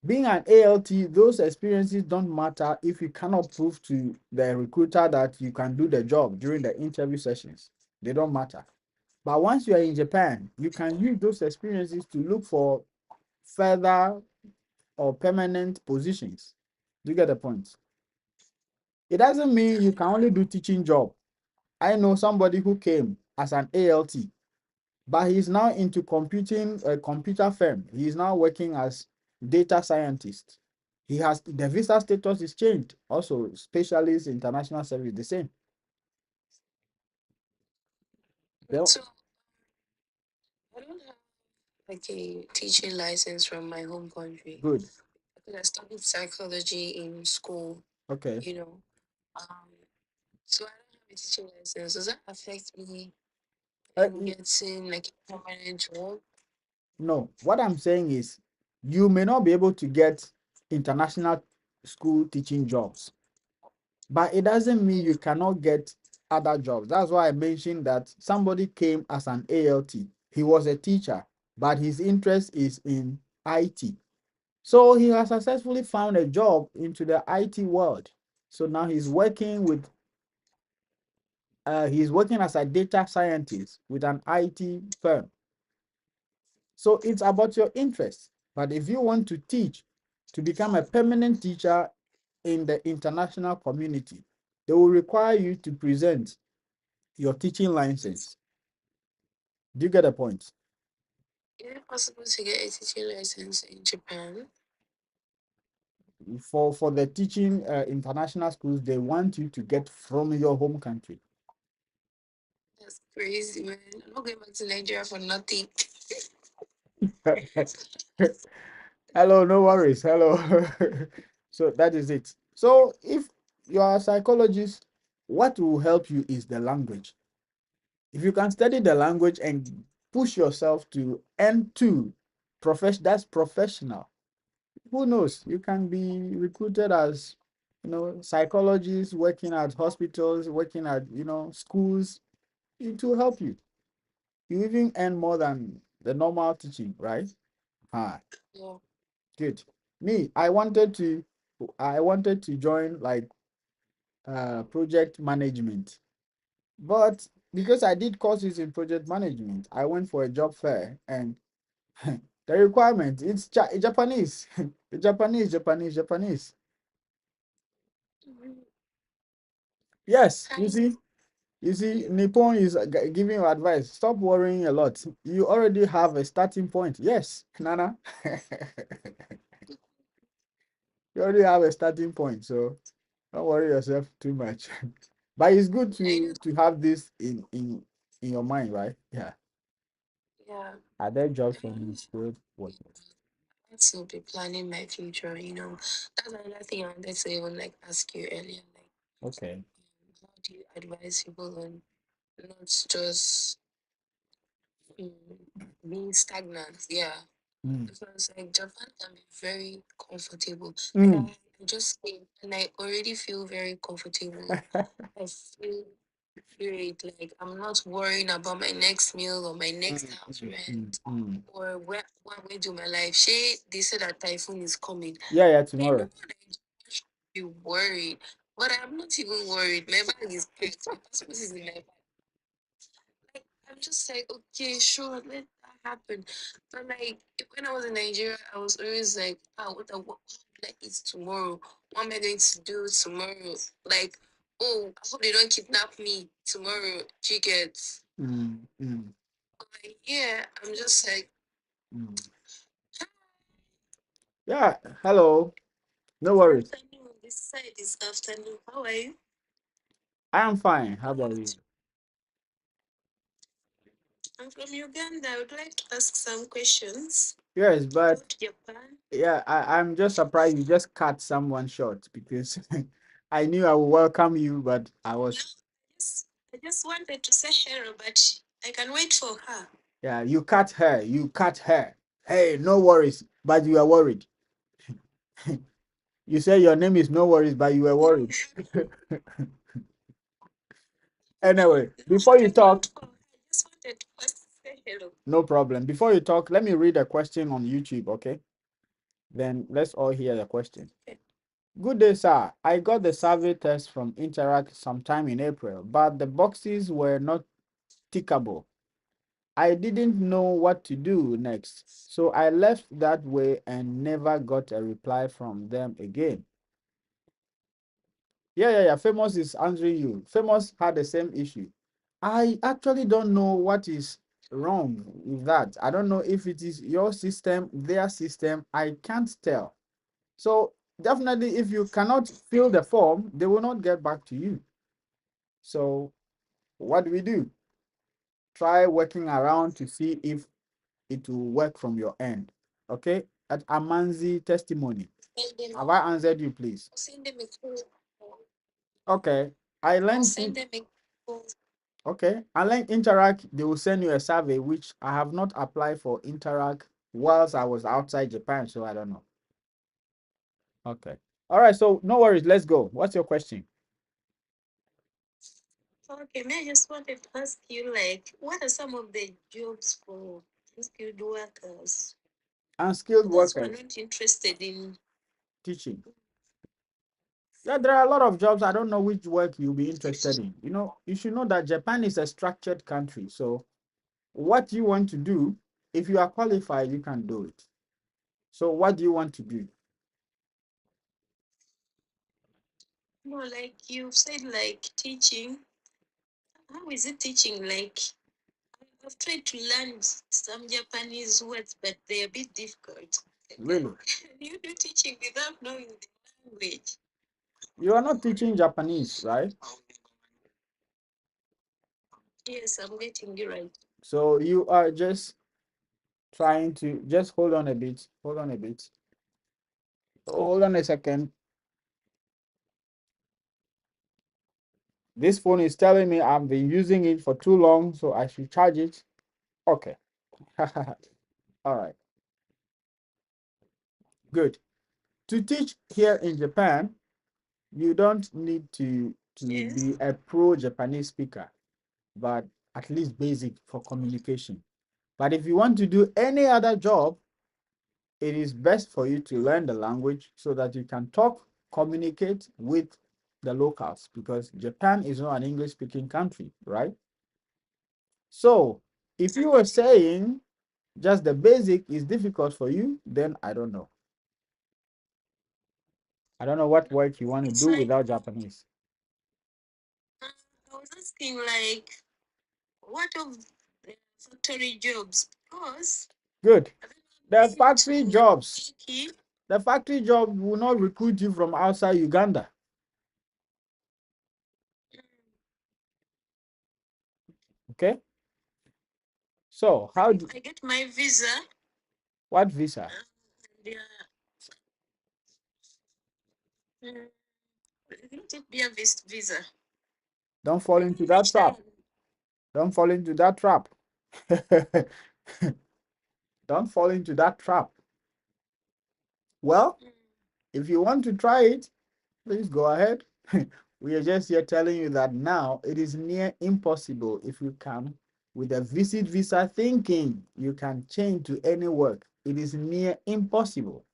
being an ALT, those experiences don't matter if you cannot prove to the recruiter that you can do the job during the interview sessions. They don't matter. But once you are in Japan, you can use those experiences to look for further or permanent positions. Do you get the point? It doesn't mean you can only do teaching job. I know somebody who came as an ALT, but he's now into computing a computer firm. He is now working as data scientist. He has the visa status is changed. Also, specialist international service the same. Well, So I don't have like a teaching license from my home country good. because I studied psychology in school, Okay. you know. Um, so I don't have a teaching license. Does that affect me in getting like a permanent job? No, what I'm saying is you may not be able to get international school teaching jobs, but it doesn't mean you cannot get other jobs. That's why I mentioned that somebody came as an ALT. He was a teacher, but his interest is in IT. So he has successfully found a job into the IT world. So now he's working as a data scientist with an IT firm. So it's about your interest. But if you want to teach, to become a permanent teacher in the international community, they will require you to present your teaching license. Do you get a point? Is it possible to get a teaching license in Japan? For the teaching international schools, they want you to get from your home country. That's crazy, man. I'm not going back to Nigeria for nothing. Hello, no worries. Hello. So that is it. So if you are a psychologist, what will help you is the language. If you can study the language and push yourself to N2, that's professional. Who knows? You can be recruited as, psychologists working at hospitals, working at, schools. It will help you. You even earn more than the normal teaching, right? Ah, Yeah. good. Me, I wanted to join like project management, but because I did courses in project management, I went for a job fair and the requirement it's Japanese, Japanese. Mhm. Yes, you Hi. see, Nippon is giving you advice. Stop worrying a lot. You already have a starting point. Yes, Nana, you already have a starting point, so don't worry yourself too much. But it's good I know. to have this in your mind, right? Yeah. Yeah. Are there jobs I for me? know. Good. What? To be planning my future, That's another thing I wanted to even like ask you earlier. Like, Okay. how do you advise people on not just mm, being stagnant? Yeah. Mm. Because like Japan can be very comfortable. Like Mm. I just came and I already feel very comfortable. I feel fluid. Like I'm not worrying about my next meal or my next house rent or what I'm going to do my life. She they said that typhoon is coming. Yeah, yeah, Then no tomorrow. one should be worried. But I'm not even worried. My bag is packed. My passport is in my bag. Like I'm just like, okay, sure, let that happen. But like when I was in Nigeria, I was always like, what will I eat tomorrow? What am I going to do tomorrow? Like, oh, I hope they don't kidnap me tomorrow. Do you get? Mm, mm, Like, yeah, I'm just like, mm. Yeah, hello. No worries. afternoon. This side is afternoon. How are you? I am fine. How about you? I'm from Uganda. I would like to ask some questions Yes, but about Japan. yeah, I'm just surprised you just cut someone short because I knew I would welcome you, but I No, was, I just wanted to say hello, but I can wait for her. yeah, you cut her. You cut her. Hey, no worries, but you are worried. You say your name is no worries, but you were No, worried. Anyway, before you I can talk, wait for her. I just wanted to first say hello. no problem. Before you talk, let me read a question on YouTube, okay? Then let's all hear the question. Okay. Good day, sir. I got the survey test from Interact sometime in April, but the boxes were not tickable. I didn't know what to do next, so I left that way and never got a reply from them again. Yeah. Famous is answering you. Famous had the same issue. I actually don't know what is wrong with that. I don't know if it is your system, their system. I can't tell. So definitely, if you cannot fill the form, they will not get back to you. So what do we do? Try working around to see if it will work from your end. Okay? At Amanzi testimony. Send them, Have I answered you, please? send them a call. Okay. I I'll learned send them a call. okay. I learned Interact, they will send you a survey, which I have not applied for Interact whilst I was outside Japan, so I don't know. Okay. All right, so no worries. Let's go. What's your question? Okay, may I just wanted to ask you, like, what are some of the jobs for skilled workers? Unskilled For those who are workers, not interested in. teaching. Yeah, there are a lot of jobs. I don't know which work you'll be interested in. You know, you should know that Japan is a structured country. So, what you want to do, if you are qualified, you can do it. So, what do you want to do? No, like you said, like teaching. How is it teaching? Like, I've tried to learn some Japanese words, but they're a bit difficult. Really? You do teaching without knowing the language. You are not teaching Japanese, right? Yes, I'm getting you right. So, you are just trying to just hold on a bit. Hold on a bit. Hold on a second. This phone is telling me I've been using it for too long, so I should charge it. Okay. All right. Good. To teach here in Japan, you don't need to be Yes. a pro Japanese speaker, but at least basic for communication. But if you want to do any other job, it is best for you to learn the language so that you can talk, communicate with the locals because Japan is not an English speaking country, right? So if you were saying just the basic is difficult for you, then I don't know. I don't know what work you want to It's do like without Japanese. I was asking, like, what of the factory jobs? Because Good. I've The been factory to jobs. Turkey. The factory job will not recruit you from outside Uganda. Okay. So how do I get my visa. what visa? And, let it be a visa. Don't fall into that Reach there. trap. Don't fall into that trap. Don't fall into that trap. Well, if you want to try it, please go ahead. We are just here telling you that now it is near impossible if you come with a visit visa thinking you can change to any work. It is near impossible.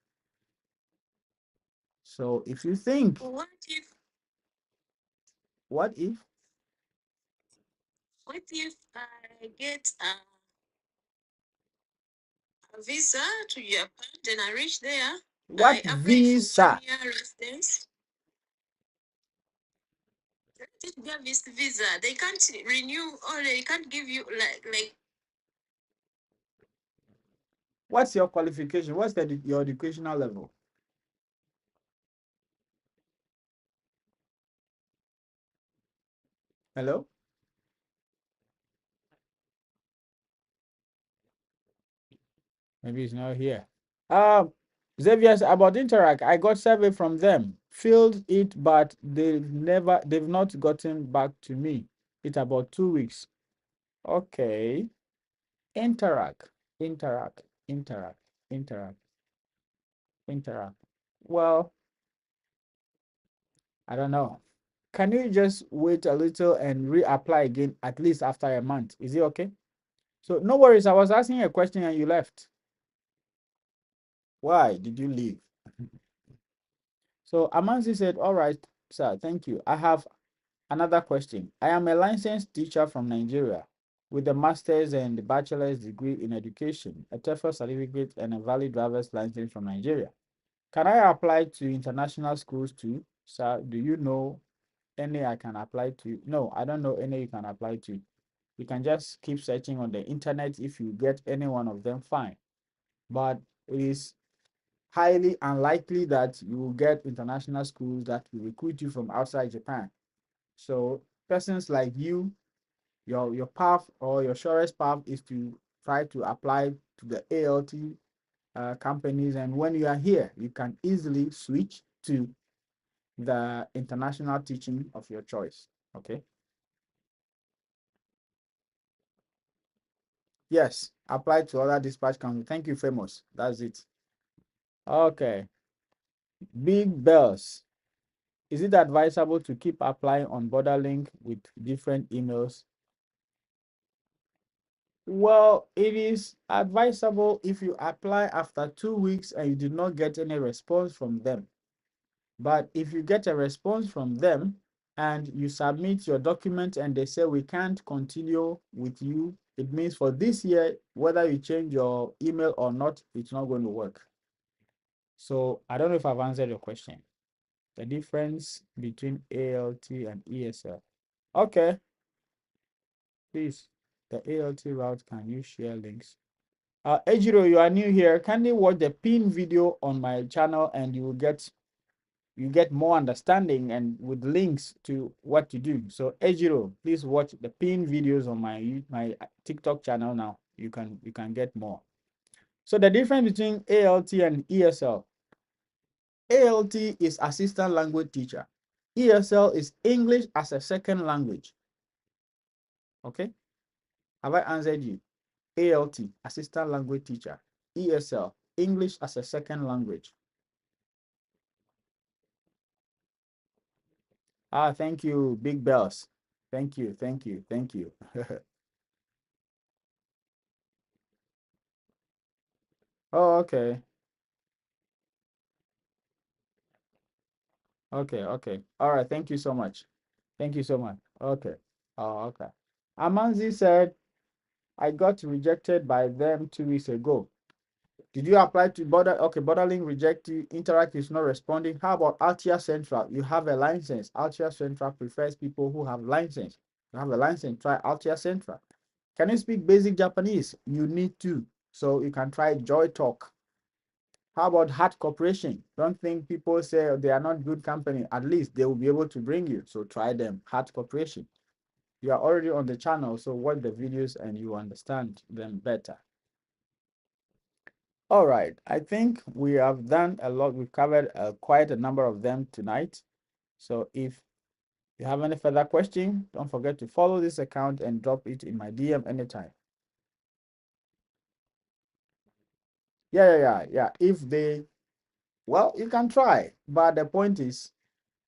So if you think, What if what if? I get a visa to Japan, then I reach there, What I apply for visa? 1 year residence. It be a visa. They can't renew or they can't give you like. What's your qualification? What's your educational level? Hello? Maybe it's not here. Xavier's about Interact. I got survey from them, filled it, but they've not gotten back to me. It's about 2 weeks. Okay. Interact, interact, interact, interact, interact. Well, I don't know. Can you just wait a little and reapply again at least after a month? Is it okay? So no worries. I was asking a question and you left. Why did you leave? So Amanzi said, all right, sir, thank you. I have another question. I am a licensed teacher from Nigeria with a master's and bachelor's degree in education, a TEFL certificate, and a valid driver's license from Nigeria. Can I apply to international schools too? Sir, do you know any I can apply to? No, I don't know any you can apply to. You can just keep searching on the internet. If you get any one of them, fine. But it is highly unlikely that you will get international schools that will recruit you from outside Japan. So persons like you, your path or your surest path is to try to apply to the ALT companies, and when you are here, you can easily switch to the international teaching of your choice. Okay. Yes, apply to other dispatch companies. Thank you, famous. That's it. Okay. Big bells. Is it advisable to keep applying on border link with different emails? Well, it is advisable if you apply after 2 weeks and you did not get any response from them. But if you get a response from them and you submit your document and they say we can't continue with you, it means for this year, whether you change your email or not, it's not going to work. So I don't know if I've answered your question. The difference between ALT and ESL. Okay, please. The ALT route, can you share links? Ejiro, you are new here. Kindly watch the pin video on my channel and you get more understanding and with links to what to do. So Ejiro, please watch the pin videos on my TikTok channel now. You can get more. So the difference between ALT and ESL. ALT is assistant language teacher. ESL is English as a second language. Okay? Have I answered you? ALT, assistant language teacher. ESL, English as a second language. Thank you, big bells. Thank you, thank you, thank you. Oh, okay. Okay, okay. All right, thank you so much. Thank you so much. Okay. Oh, okay. Amanzi said, I got rejected by them 2 weeks ago. Did you apply to border? Okay, Borderlink reject you. Interact is not responding. How about Altia Central? You have a license. Altia Central prefers people who have license. You have a license. Try Altia Central. Can you speak basic Japanese? You need to. So you can try Joy Talk. How about Heart Corporation? Don't think people say they are not good company. At least they will be able to bring you. So try them. Heart Corporation. You are already on the channel, so watch the videos and you understand them better. All right, I think we have done a lot. We've covered quite a number of them tonight. So if you have any further question, don't forget to follow this account and drop it in my DM anytime. Yeah. If they, well, you can try, but the point is,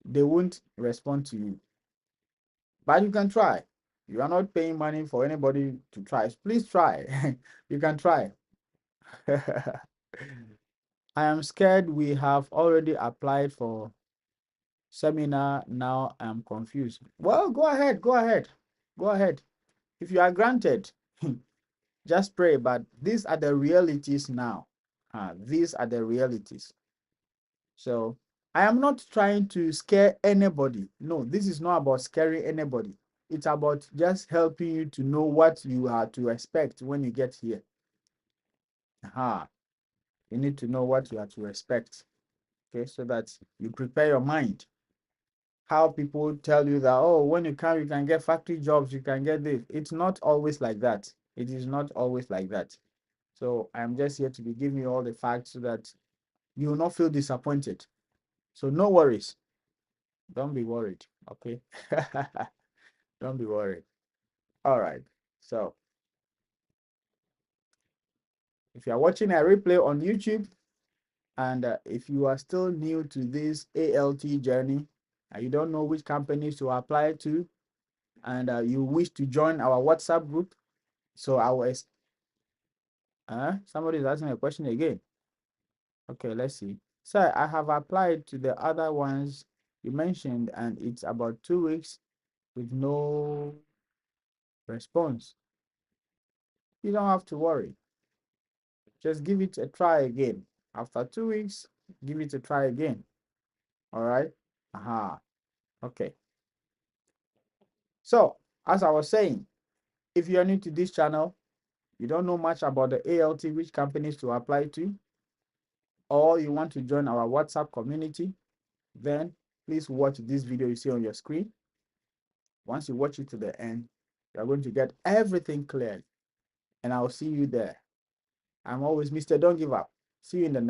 they won't respond to you. But you can try. You are not paying money for anybody to try. Please try. You can try. I am scared we have already applied for seminar. Now I'm confused. Well, go ahead. Go ahead. Go ahead. If you are granted, just pray. But these are the realities now. These are the realities. So I am not trying to scare anybody. No, this is not about scaring anybody. It's about just helping you to know what you are to expect when you get here. You need to know what you are to expect. Okay, so that you prepare your mind. How people tell you that, oh, when you come, you can get factory jobs, you can get this. It's not always like that. It is not always like that. So I'm just here to be giving you all the facts so that you will not feel disappointed. So no worries. Don't be worried. Okay. Don't be worried. All right. So if you are watching a replay on YouTube, and if you are still new to this ALT journey, you don't know which companies to apply to, and you wish to join our WhatsApp group, so I was, somebody is asking a question again. Okay, let's see. So I have applied to the other ones you mentioned, and it's about 2 weeks with no response. You don't have to worry. Just give it a try again. After 2 weeks, give it a try again. All right. Okay. So as I was saying, if you are new to this channel, you don't know much about the ALT, which companies to apply to, or you want to join our WhatsApp community, then please watch this video you see on your screen. Once you watch it to the end, you are going to get everything clear, and I'll see you there. I'm always Mr. Don't Give Up. See you in the next.